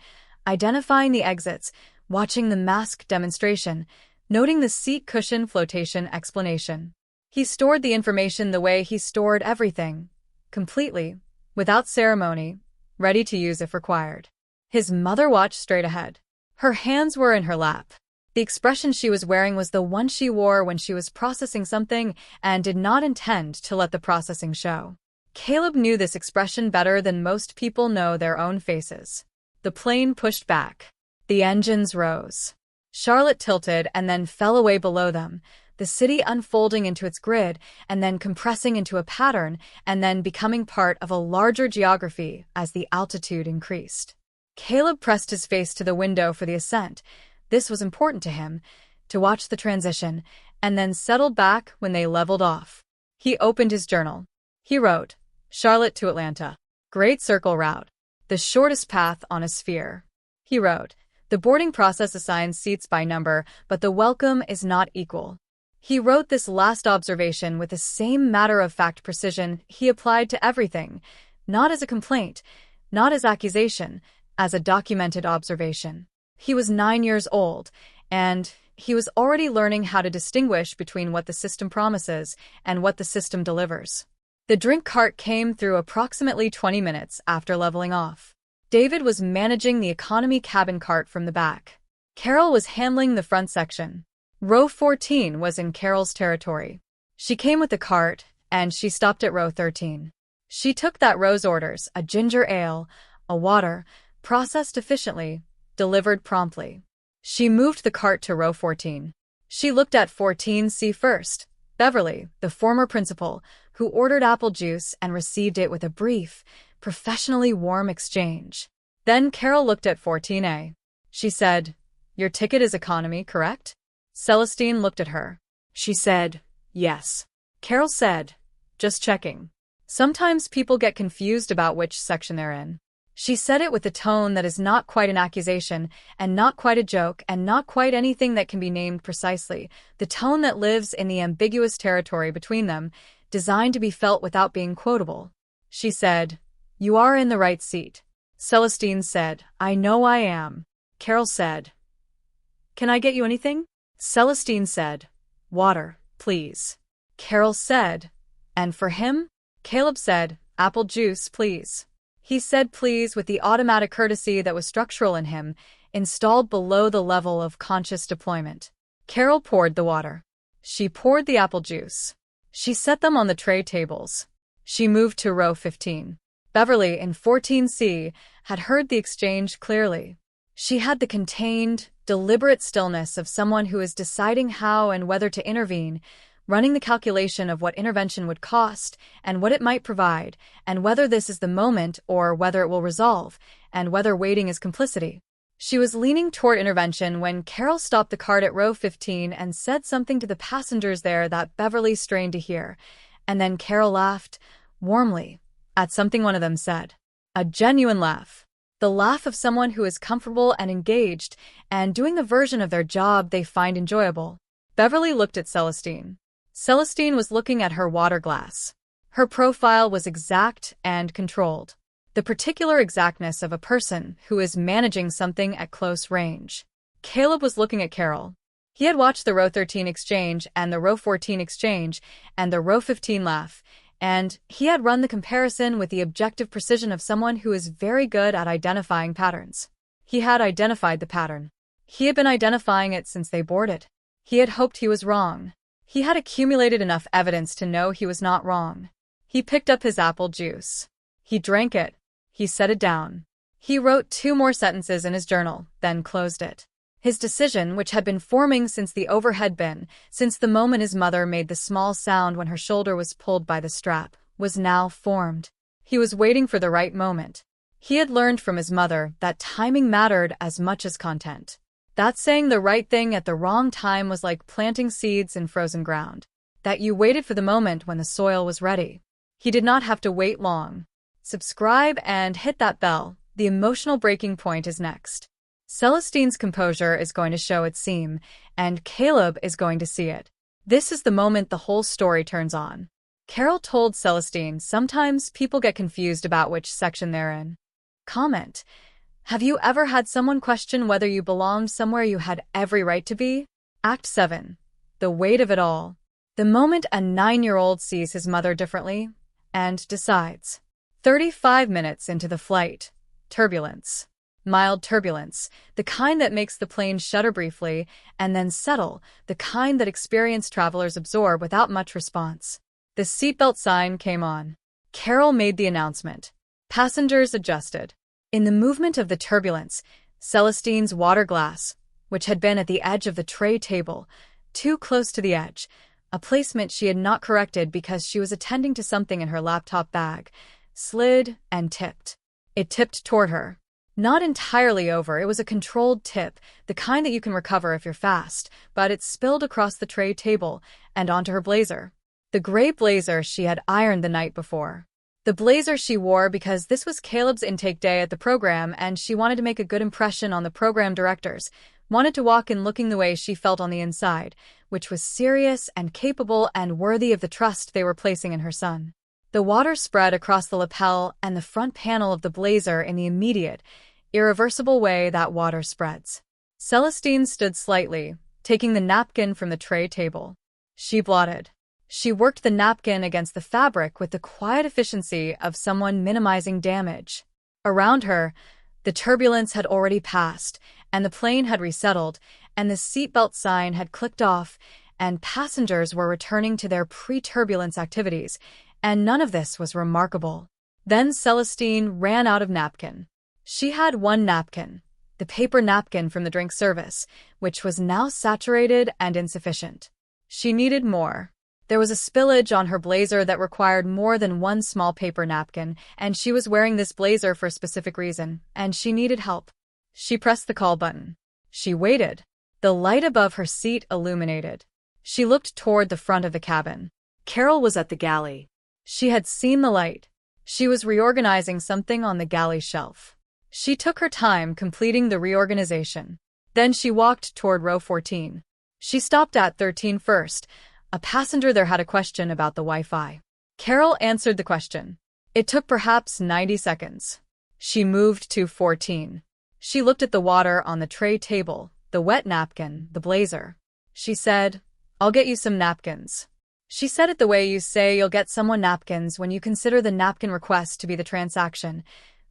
identifying the exits, watching the mask demonstration, noting the seat cushion flotation explanation. He stored the information the way he stored everything, completely, without ceremony, ready to use if required. His mother watched straight ahead. Her hands were in her lap. The expression she was wearing was the one she wore when she was processing something and did not intend to let the processing show. Caleb knew this expression better than most people know their own faces. The plane pushed back. The engines rose. Charlotte tilted and then fell away below them, the city unfolding into its grid and then compressing into a pattern and then becoming part of a larger geography as the altitude increased. Caleb pressed his face to the window for the ascent. This was important to him, to watch the transition, and then settled back when they leveled off. He opened his journal. He wrote, Charlotte to Atlanta. Great circle route. The shortest path on a sphere. He wrote, the boarding process assigns seats by number, but the welcome is not equal. He wrote this last observation with the same matter-of-fact precision he applied to everything, not as a complaint, not as accusation, as a documented observation. He was 9 years old, and he was already learning how to distinguish between what the system promises and what the system delivers. The drink cart came through approximately 20 minutes after leveling off. David was managing the economy cabin cart from the back. Carol was handling the front section. Row 14 was in Carol's territory. She came with the cart, and she stopped at row 13. She took that row's orders, a ginger ale, a water, processed efficiently, delivered promptly. She moved the cart to row 14. She looked at 14C first. Beverly, the former principal, who ordered apple juice and received it with a brief, professionally warm exchange. Then Carol looked at 14A. She said, your ticket is economy, correct? Celestine looked at her. She said, yes. Carol said, just checking. Sometimes people get confused about which section they're in. She said it with a tone that is not quite an accusation, and not quite a joke, and not quite anything that can be named precisely, the tone that lives in the ambiguous territory between them, designed to be felt without being quotable. She said, you are in the right seat. Celestine said, I know I am. Carol said, can I get you anything? Celestine said, water, please. Carol said, and for him? Caleb said, apple juice, please. He said please with the automatic courtesy that was structural in him, installed below the level of conscious deployment. Carol poured the water. She poured the apple juice. She set them on the tray tables. She moved to row 15. Beverly, in 14C, had heard the exchange clearly. She had the contained, deliberate stillness of someone who is deciding how and whether to intervene, running the calculation of what intervention would cost and what it might provide, and whether this is the moment or whether it will resolve, and whether waiting is complicity. She was leaning toward intervention when Carol stopped the cart at row 15 and said something to the passengers there that Beverly strained to hear, and then Carol laughed, warmly, at something one of them said. A genuine laugh. The laugh of someone who is comfortable and engaged and doing the version of their job they find enjoyable. Beverly looked at Celestine. Celestine was looking at her water glass. Her profile was exact and controlled. The particular exactness of a person who is managing something at close range. Caleb was looking at Carol. He had watched the row 13 exchange and the row 14 exchange and the row 15 laugh, and he had run the comparison with the objective precision of someone who is very good at identifying patterns. He had identified the pattern. He had been identifying it since they boarded. He had hoped he was wrong. He had accumulated enough evidence to know he was not wrong. He picked up his apple juice. He drank it. He set it down. He wrote 2 more sentences in his journal, then closed it. His decision, which had been forming since the overhead bin, since the moment his mother made the small sound when her shoulder was pulled by the strap, was now formed. He was waiting for the right moment. He had learned from his mother that timing mattered as much as content. That saying the right thing at the wrong time was like planting seeds in frozen ground. That you waited for the moment when the soil was ready. He did not have to wait long. Subscribe and hit that bell. The emotional breaking point is next. Celestine's composure is going to show its seam, and Caleb is going to see it. This is the moment the whole story turns on. Carol told Celestine sometimes people get confused about which section they're in. Comment. Have you ever had someone question whether you belonged somewhere you had every right to be? Act 7. The weight of it all. The moment a 9-year-old sees his mother differently and decides. 35 minutes into the flight. Turbulence. Mild turbulence, the kind that makes the plane shudder briefly and then settle, the kind that experienced travelers absorb without much response. The seatbelt sign came on. Carol made the announcement. Passengers adjusted. In the movement of the turbulence, Celestine's water glass, which had been at the edge of the tray table, too close to the edge, a placement she had not corrected because she was attending to something in her laptop bag, slid and tipped. It tipped toward her. Not entirely over, it was a controlled tip, the kind that you can recover if you're fast, but it spilled across the tray table and onto her blazer. The gray blazer she had ironed the night before. The blazer she wore because this was Caleb's intake day at the program and she wanted to make a good impression on the program directors, wanted to walk in looking the way she felt on the inside, which was serious and capable and worthy of the trust they were placing in her son. The water spread across the lapel and the front panel of the blazer in the immediate, irreversible way that water spreads. Celestine stood slightly, taking the napkin from the tray table. She blotted. She worked the napkin against the fabric with the quiet efficiency of someone minimizing damage. Around her, the turbulence had already passed, and the plane had resettled, and the seatbelt sign had clicked off, and passengers were returning to their pre-turbulence activities, and none of this was remarkable. Then Celestine ran out of napkin. She had one napkin, the paper napkin from the drink service, which was now saturated and insufficient. She needed more. There was a spillage on her blazer that required more than one small paper napkin, and she was wearing this blazer for a specific reason, and she needed help. She pressed the call button. She waited. The light above her seat illuminated. She looked toward the front of the cabin. Carol was at the galley. She had seen the light. She was reorganizing something on the galley shelf. She took her time completing the reorganization. Then she walked toward row 14. She stopped at 13 first. A passenger there had a question about the Wi-Fi. Carol answered the question. It took perhaps 90 seconds. She moved to 14. She looked at the water on the tray table, the wet napkin, the blazer. She said, "I'll get you some napkins." She said it the way you say you'll get someone napkins when you consider the napkin request to be the transaction.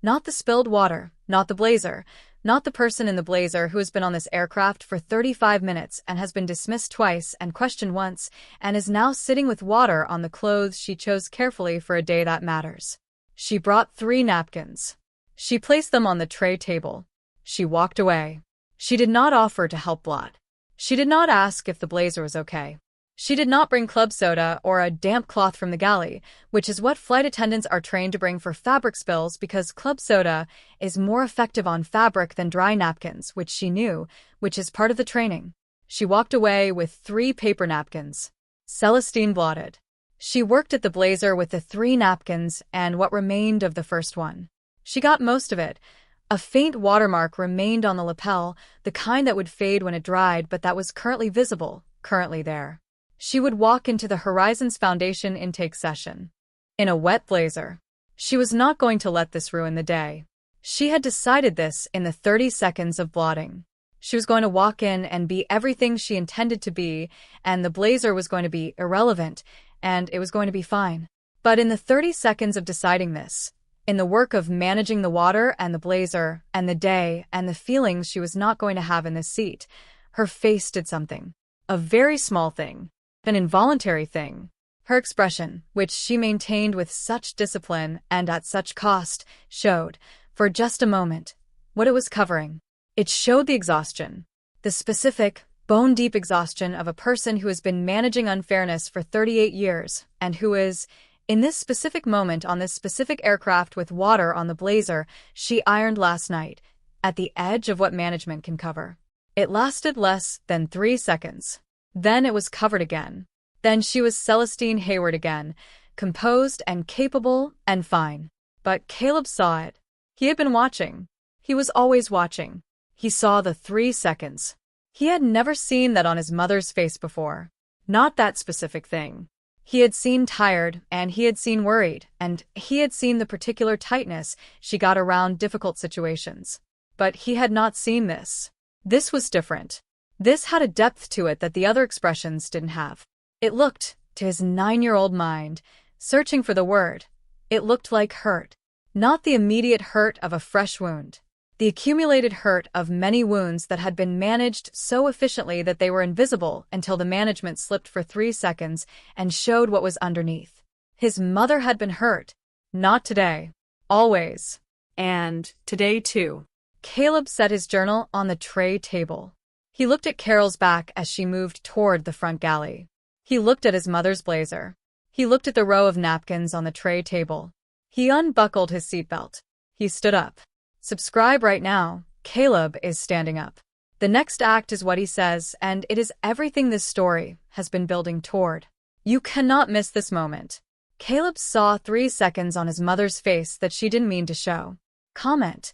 Not the spilled water, not the blazer, not the person in the blazer who has been on this aircraft for 35 minutes and has been dismissed twice and questioned once and is now sitting with water on the clothes she chose carefully for a day that matters. She brought 3 napkins. She placed them on the tray table. She walked away. She did not offer to help blot. She did not ask if the blazer was okay. She did not bring club soda or a damp cloth from the galley, which is what flight attendants are trained to bring for fabric spills because club soda is more effective on fabric than dry napkins, which she knew, which is part of the training. She walked away with 3 paper napkins. Celestine blotted. She worked at the blazer with the 3 napkins and what remained of the first one. She got most of it. A faint watermark remained on the lapel, the kind that would fade when it dried, but that was currently visible, currently there. She would walk into the Horizons Foundation intake session. In a wet blazer. She was not going to let this ruin the day. She had decided this in the 30 seconds of blotting. She was going to walk in and be everything she intended to be, and the blazer was going to be irrelevant, and it was going to be fine. But in the 30 seconds of deciding this, in the work of managing the water and the blazer and the day and the feelings she was not going to have in this seat, her face did something. A very small thing. An involuntary thing. Her expression, which she maintained with such discipline and at such cost, showed, for just a moment, what it was covering. It showed the exhaustion. The specific, bone-deep exhaustion of a person who has been managing unfairness for 38 years, and who is, in this specific moment on this specific aircraft with water on the blazer she ironed last night, at the edge of what management can cover. It lasted less than 3 seconds. Then it was covered again. Then she was Celestine Hayward again, composed and capable and fine. But Caleb saw it. He had been watching. He was always watching. He saw the 3 seconds. He had never seen that on his mother's face before. Not that specific thing. He had seen tired, and he had seen worried, and he had seen the particular tightness she got around difficult situations. But he had not seen this. This was different. This had a depth to it that the other expressions didn't have. It looked, to his 9-year-old mind, searching for the word. It looked like hurt. Not the immediate hurt of a fresh wound. The accumulated hurt of many wounds that had been managed so efficiently that they were invisible until the management slipped for 3 seconds and showed what was underneath. His mother had been hurt. Not today. Always. And today too. Caleb set his journal on the tray table. He looked at Carol's back as she moved toward the front galley. He looked at his mother's blazer. He looked at the row of napkins on the tray table. He unbuckled his seatbelt. He stood up. Subscribe right now. Caleb is standing up. The next act is what he says, and it is everything this story has been building toward. You cannot miss this moment. Caleb saw 3 seconds on his mother's face that she didn't mean to show. Comment.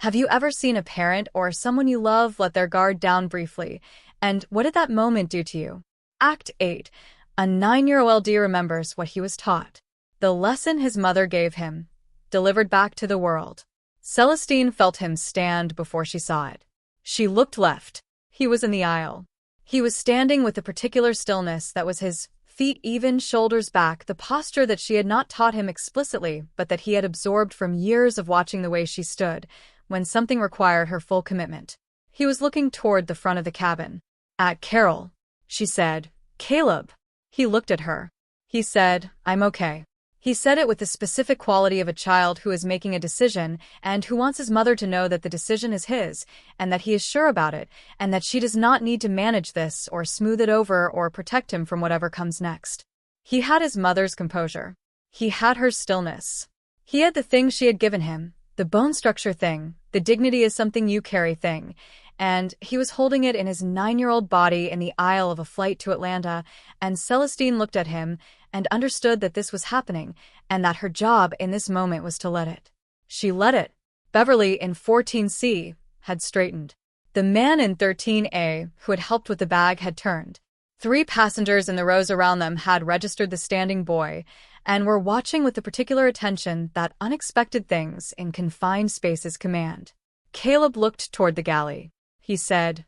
Have you ever seen a parent or someone you love let their guard down briefly? And what did that moment do to you? Act 8. A 9-year-old LD remembers what he was taught. The lesson his mother gave him, delivered back to the world. Celestine felt him stand before she saw it. She looked left. He was in the aisle. He was standing with a particular stillness that was his feet even, shoulders back, the posture that she had not taught him explicitly, but that he had absorbed from years of watching the way she stood when something required her full commitment. He was looking toward the front of the cabin. At Carol. She said, Caleb. He looked at her. He said, I'm okay. He said it with the specific quality of a child who is making a decision and who wants his mother to know that the decision is his, and that he is sure about it, and that she does not need to manage this or smooth it over or protect him from whatever comes next. He had his mother's composure. He had her stillness. He had the thing she had given him, the bone structure thing, the dignity is something you carry thing, and he was holding it in his 9-year-old body in the aisle of a flight to Atlanta, and Celestine looked at him and understood that this was happening, and that her job in this moment was to let it. She let it. Beverly in 14C had straightened. The man in 13A, who had helped with the bag, had turned. 3 passengers in the rows around them had registered the standing boy, and were watching with the particular attention that unexpected things in confined spaces command. Caleb looked toward the galley. He said,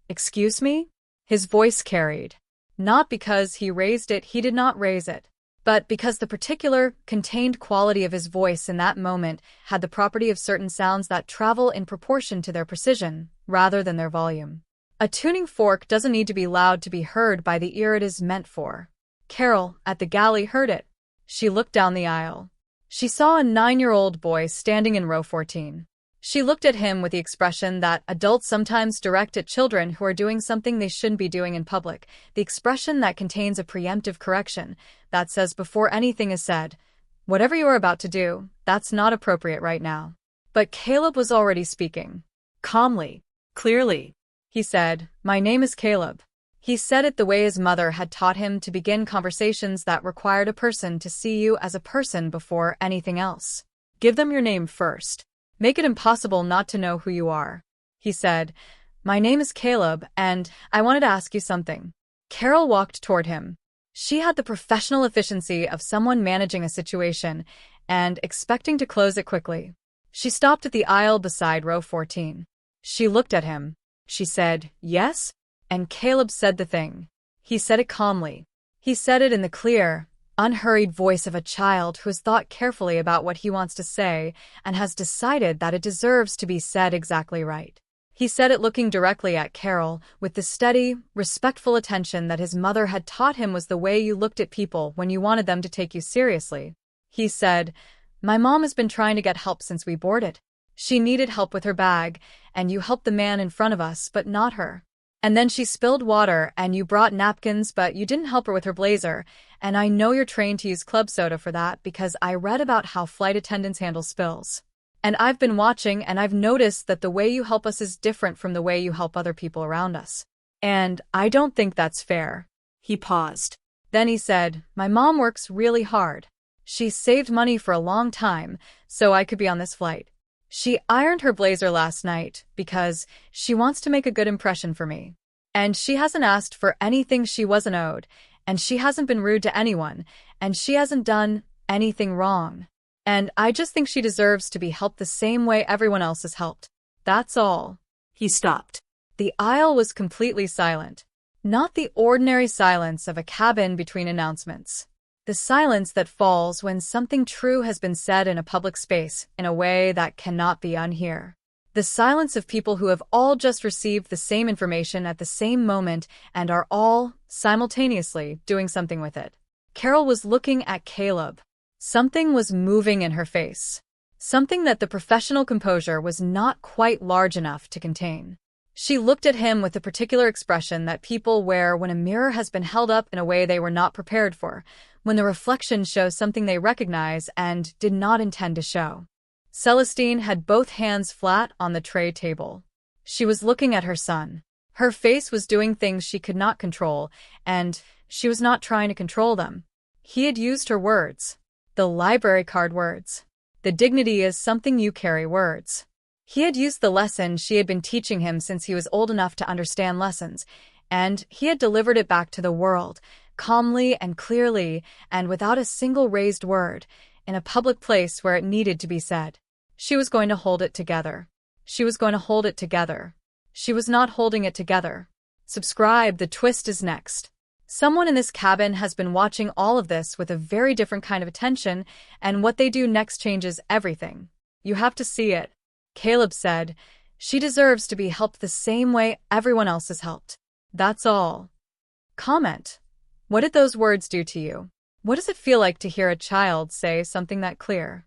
Excuse me? His voice carried. Not because he raised it, he did not raise it, but because the particular, contained quality of his voice in that moment had the property of certain sounds that travel in proportion to their precision, rather than their volume. A tuning fork doesn't need to be loud to be heard by the ear it is meant for. Carol, at the galley, heard it. She looked down the aisle. She saw a 9-year-old boy standing in row 14. She looked at him with the expression that adults sometimes direct at children who are doing something they shouldn't be doing in public, the expression that contains a preemptive correction, that says before anything is said, whatever you are about to do, that's not appropriate right now. But Caleb was already speaking. Calmly. Clearly. He said, My name is Caleb. He said it the way his mother had taught him to begin conversations that required a person to see you as a person before anything else. Give them your name first. Make it impossible not to know who you are. He said, My name is Caleb, and I wanted to ask you something. Carol walked toward him. She had the professional efficiency of someone managing a situation and expecting to close it quickly. She stopped at the aisle beside row 14. She looked at him. She said, Yes? And Caleb said the thing. He said it calmly. He said it in the clear, unhurried voice of a child who has thought carefully about what he wants to say and has decided that it deserves to be said exactly right. He said it looking directly at Carol, with the steady, respectful attention that his mother had taught him was the way you looked at people when you wanted them to take you seriously. He said, My mom has been trying to get help since we boarded. She needed help with her bag, and you helped the man in front of us, but not her. And then she spilled water, and you brought napkins, but you didn't help her with her blazer, and I know you're trained to use club soda for that because I read about how flight attendants handle spills. And I've been watching, and I've noticed that the way you help us is different from the way you help other people around us. And I don't think that's fair. He paused. Then he said, My mom works really hard. She saved money for a long time, so I could be on this flight. She ironed her blazer last night because she wants to make a good impression for me. And she hasn't asked for anything she wasn't owed, and she hasn't been rude to anyone, and she hasn't done anything wrong. And I just think she deserves to be helped the same way everyone else is helped. That's all. He stopped. The aisle was completely silent. Not the ordinary silence of a cabin between announcements. The silence that falls when something true has been said in a public space in a way that cannot be unheard. The silence of people who have all just received the same information at the same moment and are all, simultaneously, doing something with it. Carol was looking at Caleb. Something was moving in her face. Something that the professional composure was not quite large enough to contain. She looked at him with a particular expression that people wear when a mirror has been held up in a way they were not prepared for, when the reflection shows something they recognize and did not intend to show. Celestine had both hands flat on the tray table. She was looking at her son. Her face was doing things she could not control, and she was not trying to control them. He had used her words. The library card words. The dignity is something you carry words. He had used the lesson she had been teaching him since he was old enough to understand lessons, and he had delivered it back to the world, calmly and clearly, and without a single raised word, in a public place where it needed to be said. She was going to hold it together. She was going to hold it together. She was not holding it together. Subscribe, the twist is next. Someone in this cabin has been watching all of this with a very different kind of attention, and what they do next changes everything. You have to see it. Caleb said, "She deserves to be helped the same way everyone else is helped. That's all." Comment. What did those words do to you? What does it feel like to hear a child say something that clear?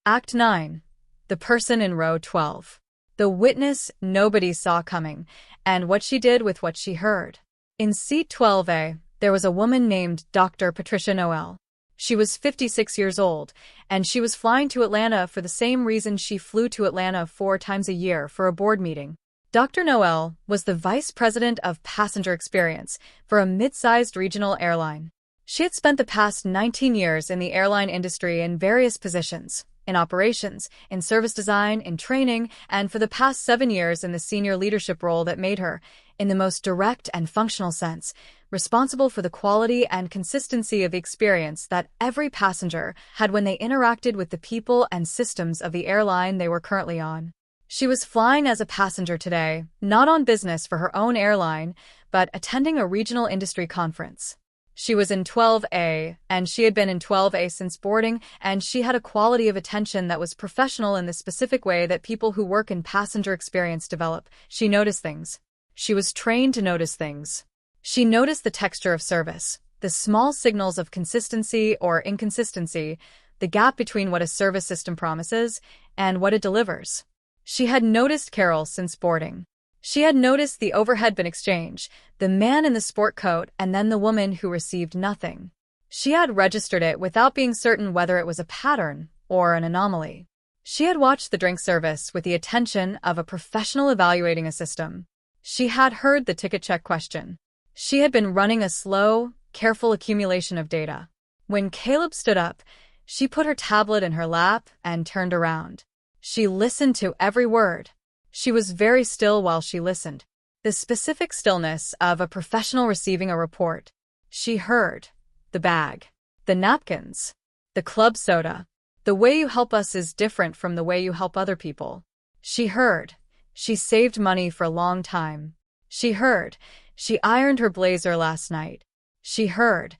Act 9. The person in row 12. The witness nobody saw coming, and what she did with what she heard. In seat 12A, there was a woman named Dr. Patricia Noel. She was 56 years old, and she was flying to Atlanta for the same reason she flew to Atlanta 4 times a year for a board meeting. Dr. Noel was the vice president of passenger experience for a mid-sized regional airline. She had spent the past 19 years in the airline industry in various positions, in operations, in service design, in training, and for the past 7 years in the senior leadership role that made her, in the most direct and functional sense, responsible for the quality and consistency of the experience that every passenger had when they interacted with the people and systems of the airline they were currently on. She was flying as a passenger today, not on business for her own airline, but attending a regional industry conference. She was in 12A, and she had been in 12A since boarding, and she had a quality of attention that was professional in the specific way that people who work in passenger experience develop. She noticed things. She was trained to notice things. She noticed the texture of service, the small signals of consistency or inconsistency, the gap between what a service system promises and what it delivers. She had noticed Carol since boarding. She had noticed the overhead bin exchange, the man in the sport coat, and then the woman who received nothing. She had registered it without being certain whether it was a pattern or an anomaly. She had watched the drink service with the attention of a professional evaluating a system. She had heard the ticket check question. She had been running a slow, careful accumulation of data. When Caleb stood up, she put her tablet in her lap and turned around. She listened to every word. She was very still while she listened. The specific stillness of a professional receiving a report. She heard the bag, the napkins, the club soda. The way you help us is different from the way you help other people. She heard she saved money for a long time. She heard she ironed her blazer last night. She heard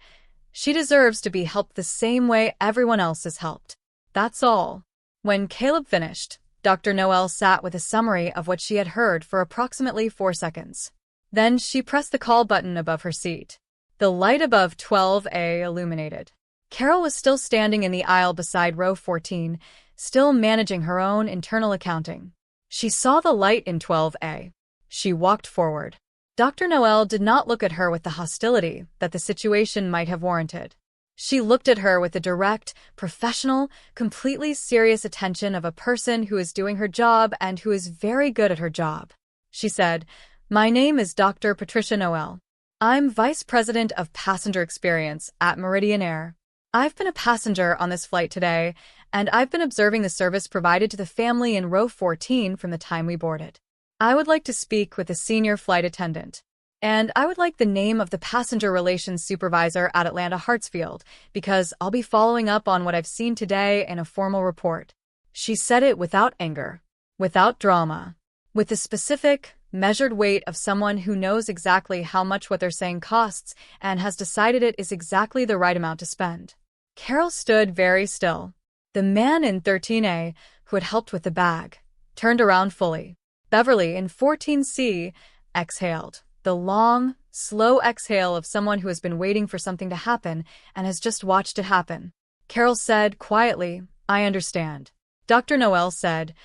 she deserves to be helped the same way everyone else is helped. That's all. When Caleb finished, Dr. Noel sat with a summary of what she had heard for approximately 4 seconds. Then she pressed the call button above her seat. The light above 12A illuminated. Carol was still standing in the aisle beside row 14, still managing her own internal accounting. She saw the light in 12A. She walked forward. Dr. Noel did not look at her with the hostility that the situation might have warranted. She looked at her with the direct, professional, completely serious attention of a person who is doing her job and who is very good at her job. She said, "My name is Dr. Patricia Noel. I'm Vice President of Passenger Experience at Meridian Air. I've been a passenger on this flight today, and I've been observing the service provided to the family in row 14 from the time we boarded. I would like to speak with the senior flight attendant. And I would like the name of the passenger relations supervisor at Atlanta Hartsfield, because I'll be following up on what I've seen today in a formal report." She said it without anger, without drama, with the specific, measured weight of someone who knows exactly how much what they're saying costs and has decided it is exactly the right amount to spend. Carol stood very still. The man in 13A, who had helped with the bag, turned around fully. Beverly in 14C exhaled, the long, slow exhale of someone who has been waiting for something to happen and has just watched it happen. Carol said quietly, "I understand." Dr. Noel said,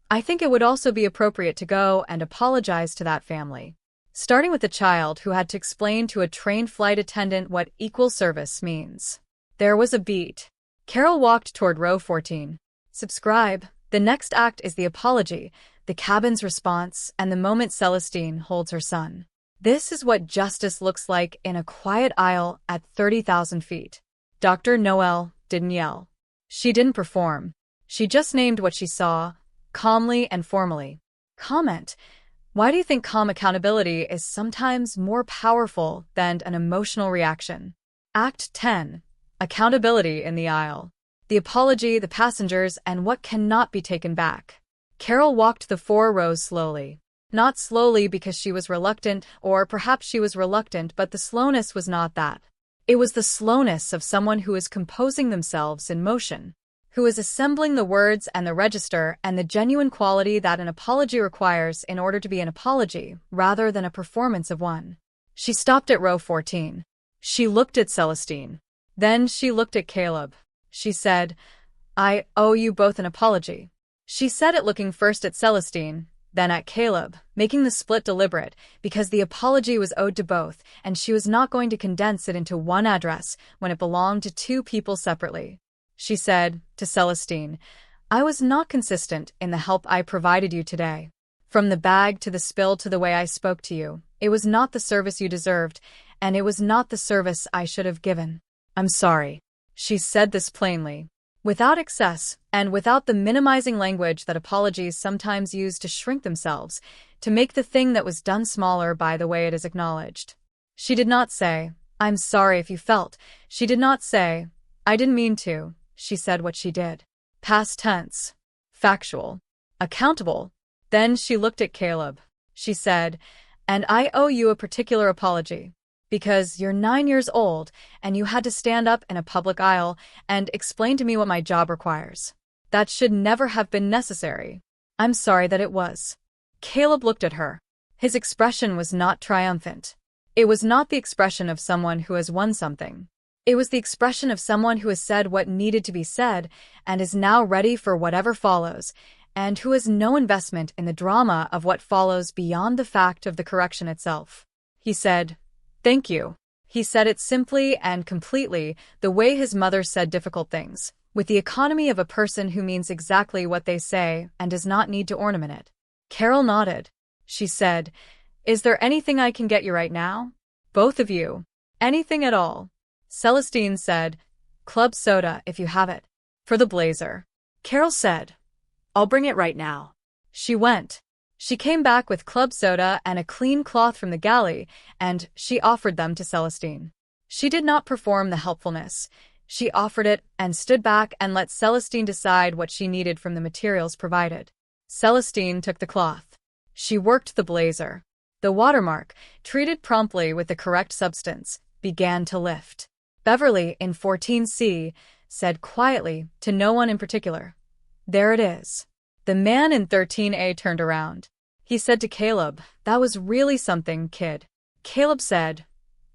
"I think it would also be appropriate to go and apologize to that family." Starting with the child who had to explain to a trained flight attendant what equal service means. There was a beat. Carol walked toward row 14. Subscribe. The next act is the apology, the cabin's response, and the moment Celestine holds her son. This is what justice looks like in a quiet aisle at 30,000 feet. Dr. Noel didn't yell. She didn't perform. She just named what she saw, calmly and formally. Comment. Why do you think calm accountability is sometimes more powerful than an emotional reaction? Act 10. Accountability in the aisle. The apology, the passengers, and what cannot be taken back. Carol walked the 4 rows slowly. Not slowly because she was reluctant, or perhaps she was reluctant, but the slowness was not that. It was the slowness of someone who is composing themselves in motion, who is assembling the words and the register and the genuine quality that an apology requires in order to be an apology, rather than a performance of one. She stopped at row 14. She looked at Celestine. Then she looked at Caleb. She said, "I owe you both an apology." She said it looking first at Celestine, then at Caleb, making the split deliberate, because the apology was owed to both, and she was not going to condense it into one address when it belonged to 2 people separately. She said, to Celestine, "I was not consistent in the help I provided you today. From the bag to the spill to the way I spoke to you, it was not the service you deserved, and it was not the service I should have given. I'm sorry." She said this plainly, without excess, and without the minimizing language that apologies sometimes use to shrink themselves, to make the thing that was done smaller by the way it is acknowledged. She did not say, "I'm sorry if you felt." She did not say, "I didn't mean to." She said what she did. Past tense. Factual. Accountable. Then she looked at Caleb. She said, "And I owe you a particular apology. Because you're 9 years old, and you had to stand up in a public aisle and explain to me what my job requires. That should never have been necessary. I'm sorry that it was." Caleb looked at her. His expression was not triumphant. It was not the expression of someone who has won something. It was the expression of someone who has said what needed to be said and is now ready for whatever follows, and who has no investment in the drama of what follows beyond the fact of the correction itself. He said, "Thank you." He said it simply and completely, the way his mother said difficult things, with the economy of a person who means exactly what they say and does not need to ornament it. Carol nodded. She said, "Is there anything I can get you right now? Both of you. Anything at all?" Celestine said, "Club soda if you have it." For the blazer. Carol said, "I'll bring it right now." She went. She came back with club soda and a clean cloth from the galley, and she offered them to Celestine. She did not perform the helpfulness. She offered it and stood back and let Celestine decide what she needed from the materials provided. Celestine took the cloth. She worked the blazer. The watermark, treated promptly with the correct substance, began to lift. Beverly, in 14C, said quietly, to no one in particular, "There it is." The man in 13A turned around. He said to Caleb, "That was really something, kid." Caleb said,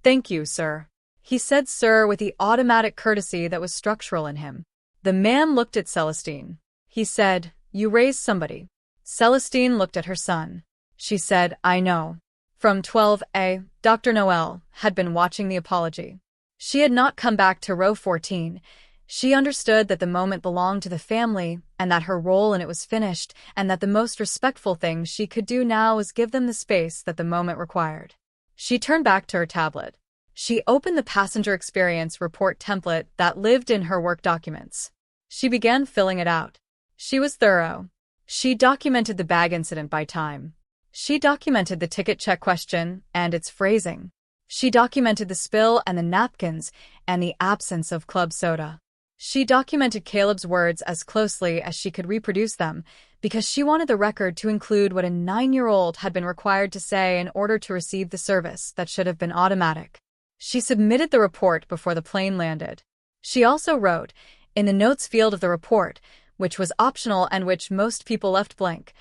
"Thank you, sir." He said sir with the automatic courtesy that was structural in him. The man looked at Celestine. He said, "You raised somebody." Celestine looked at her son. She said, "I know." From 12A, Dr. Noel had been watching the apology. She had not come back to row 14. She understood that the moment belonged to the family, and that her role in it was finished, and that the most respectful thing she could do now was give them the space that the moment required. She turned back to her tablet. She opened the passenger experience report template that lived in her work documents. She began filling it out. She was thorough. She documented the bag incident by time. She documented the ticket check question and its phrasing. She documented the spill and the napkins and the absence of club soda. She documented Caleb's words as closely as she could reproduce them, because she wanted the record to include what a 9-year-old had been required to say in order to receive the service that should have been automatic. She submitted the report before the plane landed. She also wrote, in the notes field of the report, which was optional and which most people left blank,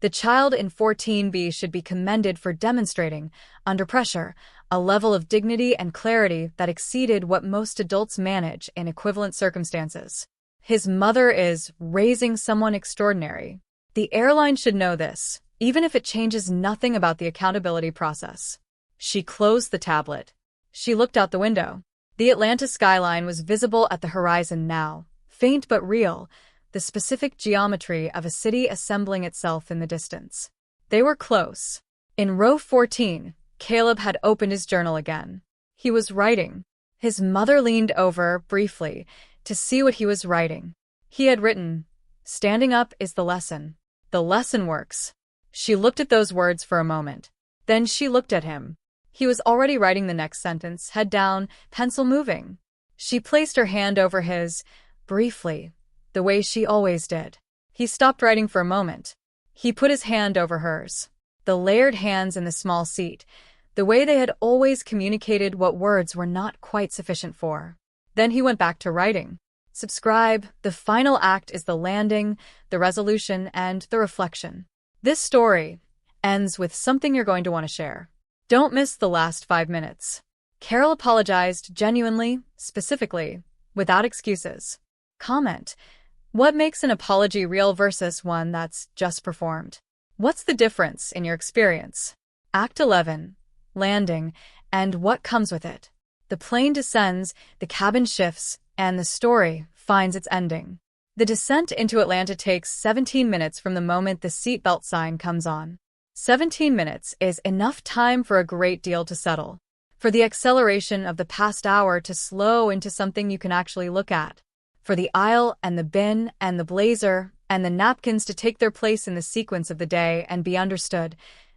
the child in 14B should be commended for demonstrating, under pressure, a level of dignity and clarity that exceeded what most adults manage in equivalent circumstances. His mother is raising someone extraordinary. The airline should know this, even if it changes nothing about the accountability process. She closed the tablet. She looked out the window. The Atlanta skyline was visible at the horizon now, faint but real, the specific geometry of a city assembling itself in the distance. They were close. In row 14, Caleb had opened his journal again. He was writing. His mother leaned over, briefly, to see what he was writing. He had written, "Standing up is the lesson. The lesson works." She looked at those words for a moment. Then she looked at him. He was already writing the next sentence, head down, pencil moving. She placed her hand over his, briefly, the way she always did. He stopped writing for a moment. He put his hand over hers. The layered hands in the small seat, the way they had always communicated what words were not quite sufficient for. Then he went back to writing. Subscribe, the final act is the landing, the resolution, and the reflection. This story ends with something you're going to want to share. Don't miss the last 5 minutes. Carol apologized genuinely, specifically, without excuses. Comment. What makes an apology real versus one that's just performed? What's the difference in your experience? Act 11. Landing, and what comes with it. The plane descends, the cabin shifts, and the story finds its ending. The descent into Atlanta takes 17 minutes from the moment the seatbelt sign comes on. 17 minutes is enough time for a great deal to settle, for the acceleration of the past hour to slow into something you can actually look at, for the aisle and the bin and the blazer and the napkins to take their place in the sequence of the day and be understood,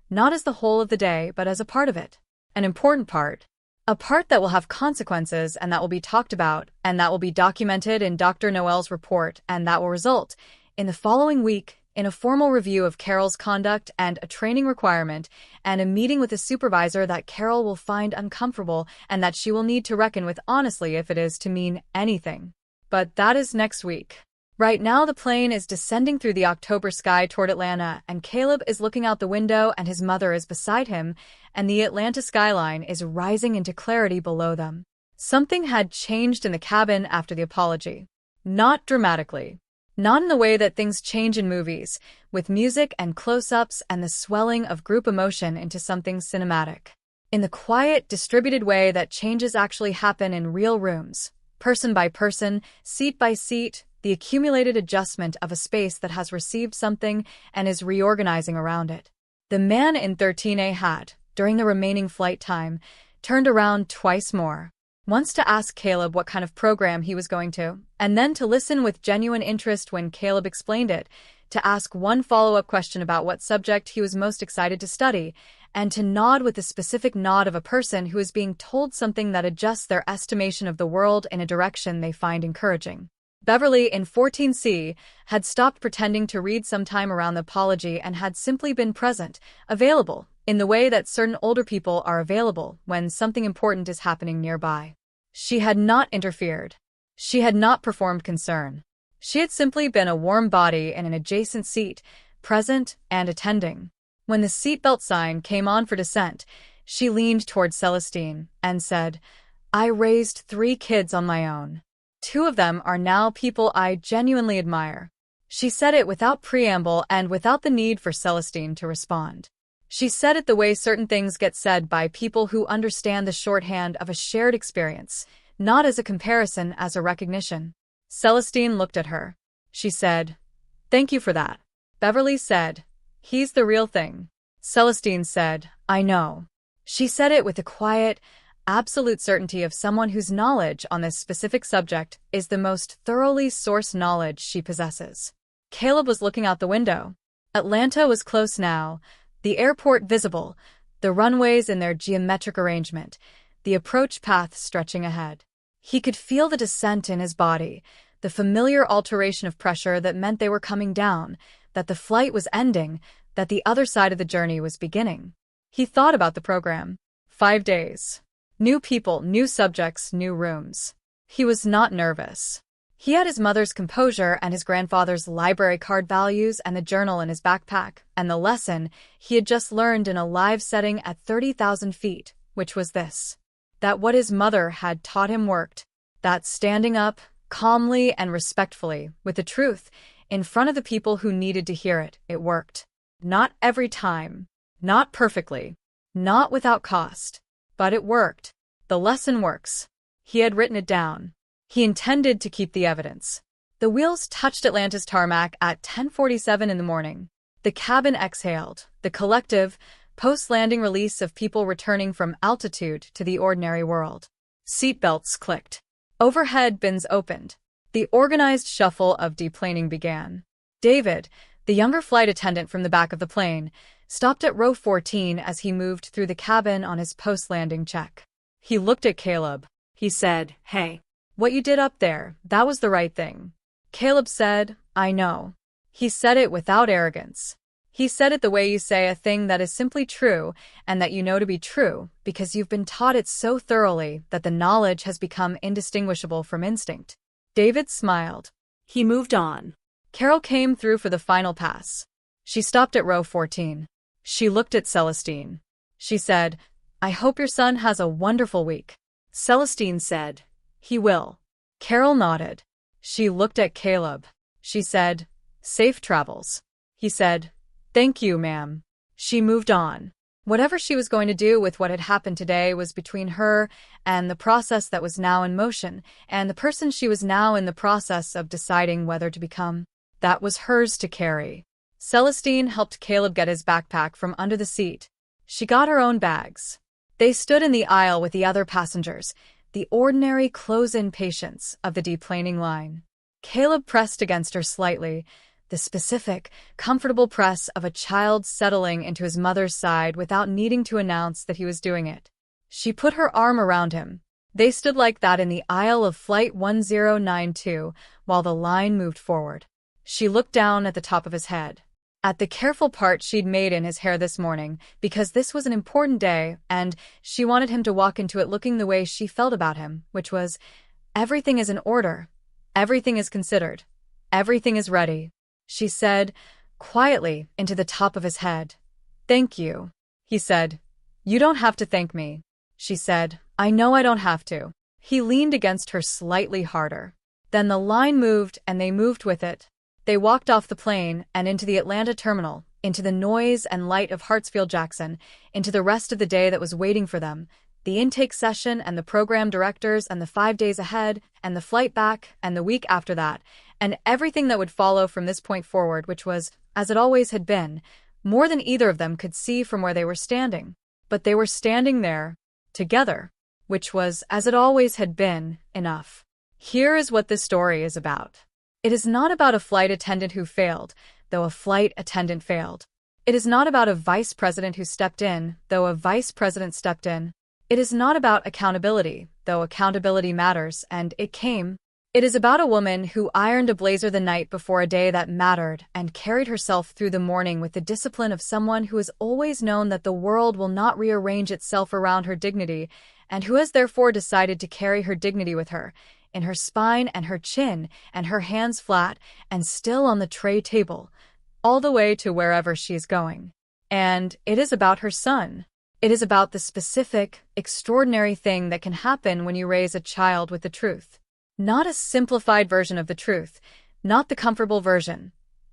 not as the whole of the day, but as a part of it, an important part. A part that will have consequences and that will be talked about and that will be documented in Dr. Noel's report and that will result, in the following week, in a formal review of Carol's conduct and a training requirement and a meeting with a supervisor that Carol will find uncomfortable and that she will need to reckon with honestly if it is to mean anything. But that is next week. Right now the plane is descending through the October sky toward Atlanta and Caleb is looking out the window and his mother is beside him and the Atlanta skyline is rising into clarity below them. Something had changed in the cabin after the apology. Not dramatically. Not in the way that things change in movies, with music and close-ups and the swelling of group emotion into something cinematic. In the quiet, distributed way that changes actually happen in real rooms, person by person, seat by seat, the accumulated adjustment of a space that has received something and is reorganizing around it. The man in 13A had, during the remaining flight time, turned around twice more. Once to ask Caleb what kind of program he was going to, and then to listen with genuine interest when Caleb explained it, to ask one follow-up question about what subject he was most excited to study, and to nod with the specific nod of a person who is being told something that adjusts their estimation of the world in a direction they find encouraging. Beverly in 14C had stopped pretending to read sometime around the apology and had simply been present, available, in the way that certain older people are available when something important is happening nearby. She had not interfered. She had not performed concern. She had simply been a warm body in an adjacent seat, present and attending. When the seatbelt sign came on for descent, she leaned toward Celestine and said, "I raised 3 kids on my own. 2 of them are now people I genuinely admire." She said it without preamble and without the need for Celestine to respond. She said it the way certain things get said by people who understand the shorthand of a shared experience, not as a comparison, as a recognition. Celestine looked at her. She said, "Thank you for that." Beverly said, "He's the real thing." Celestine said, "I know." She said it with the quiet, absolute certainty of someone whose knowledge on this specific subject is the most thoroughly sourced knowledge she possesses. Caleb was looking out the window. Atlanta was close now, the airport visible, the runways in their geometric arrangement, the approach path stretching ahead. He could feel the descent in his body, the familiar alteration of pressure that meant they were coming down, that the flight was ending, that the other side of the journey was beginning. He thought about the program. 5 days. New people, new subjects, new rooms. He was not nervous. He had his mother's composure and his grandfather's library card values and the journal in his backpack, and the lesson he had just learned in a live setting at 30,000 feet, which was this: that what his mother had taught him worked, that standing up, calmly and respectfully, with the truth, in front of the people who needed to hear it, it worked. Not every time, not perfectly, not without cost, but it worked. The lesson works. He had written it down. He intended to keep the evidence. The wheels touched Atlanta's tarmac at 10:47 in the morning. The cabin exhaled, the collective, post-landing release of people returning from altitude to the ordinary world. Seatbelts clicked. Overhead bins opened. The organized shuffle of deplaning began. David, the younger flight attendant from the back of the plane, stopped at row 14 as he moved through the cabin on his post-landing check. He looked at Caleb. He said, "Hey, "What you did up there, that was the right thing." Caleb said, "I know." He said it without arrogance. He said it the way you say a thing that is simply true and that you know to be true because you've been taught it so thoroughly that the knowledge has become indistinguishable from instinct. David smiled. He moved on. Carol came through for the final pass. She stopped at row 14. She looked at Celestine. She said, "I hope your son has a wonderful week." Celestine said, "He will." Carol nodded. She looked at Caleb. She said, "Safe travels." He said, "Thank you, ma'am." She moved on. Whatever she was going to do with what had happened today was between her and the process that was now in motion, and the person she was now in the process of deciding whether to become. That was hers to carry. Celestine helped Caleb get his backpack from under the seat. She got her own bags. They stood in the aisle with the other passengers, the ordinary close-in patience of the deplaning line. Caleb pressed against her slightly, the specific, comfortable press of a child settling into his mother's side without needing to announce that he was doing it. She put her arm around him. They stood like that in the aisle of Flight 1092 while the line moved forward. She looked down at the top of his head, at the careful part she'd made in his hair this morning, because this was an important day, and she wanted him to walk into it looking the way she felt about him, which was, everything is in order, everything is considered, everything is ready. She said, quietly, into the top of his head, "Thank you." He said, "You don't have to thank me." She said, "I know I don't have to." He leaned against her slightly harder. Then the line moved, and they moved with it. They walked off the plane and into the Atlanta terminal, into the noise and light of Hartsfield-Jackson, into the rest of the day that was waiting for them, the intake session and the program directors and the 5 days ahead and the flight back and the week after that, and everything that would follow from this point forward, which was, as it always had been, more than either of them could see from where they were standing. But they were standing there, together, which was, as it always had been, enough. Here is what this story is about. It is not about a flight attendant who failed, though a flight attendant failed. It is not about a vice president who stepped in, though a vice president stepped in. It is not about accountability, though accountability matters, and it came. It is about a woman who ironed a blazer the night before a day that mattered and carried herself through the morning with the discipline of someone who has always known that the world will not rearrange itself around her dignity, and who has therefore decided to carry her dignity with her, in her spine and her chin and her hands flat and still on the tray table, all the way to wherever she is going. And it is about her son. It is about the specific, extraordinary thing that can happen when you raise a child with the truth. Not a simplified version of the truth, not the comfortable version.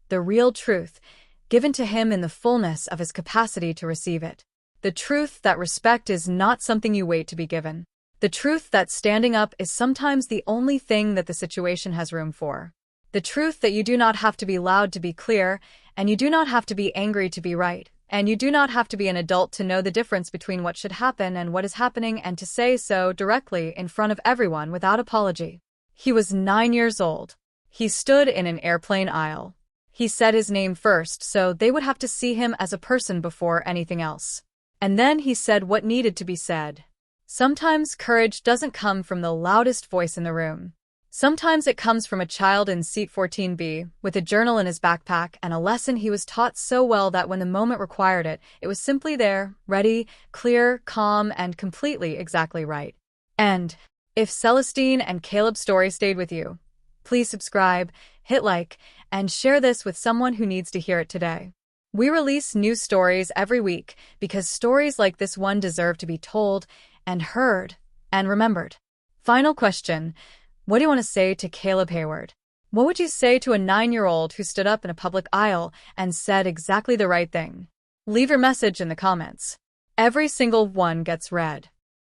The real truth, given to him in the fullness of his capacity to receive it. The truth that respect is not something you wait to be given. The truth that standing up is sometimes the only thing that the situation has room for. The truth that you do not have to be loud to be clear, and you do not have to be angry to be right, and you do not have to be an adult to know the difference between what should happen and what is happening and to say so directly in front of everyone without apology. He was 9 years old. He stood in an airplane aisle. He said his name first so they would have to see him as a person before anything else. And then he said what needed to be said. Sometimes courage doesn't come from the loudest voice in the room. Sometimes it comes from a child in seat 14B with a journal in his backpack and a lesson he was taught so well that when the moment required it, it was simply there, ready, clear, calm, and completely exactly right. And if Celestine and Caleb's story stayed with you, please subscribe, hit like, and share this with someone who needs to hear it today. We release new stories every week because stories like this one deserve to be told and heard and remembered. Final question. What do you want to say to Caleb Hayward? What would you say to a 9-year-old who stood up in a public aisle and said exactly the right thing? Leave your message in the comments. Every single one gets read.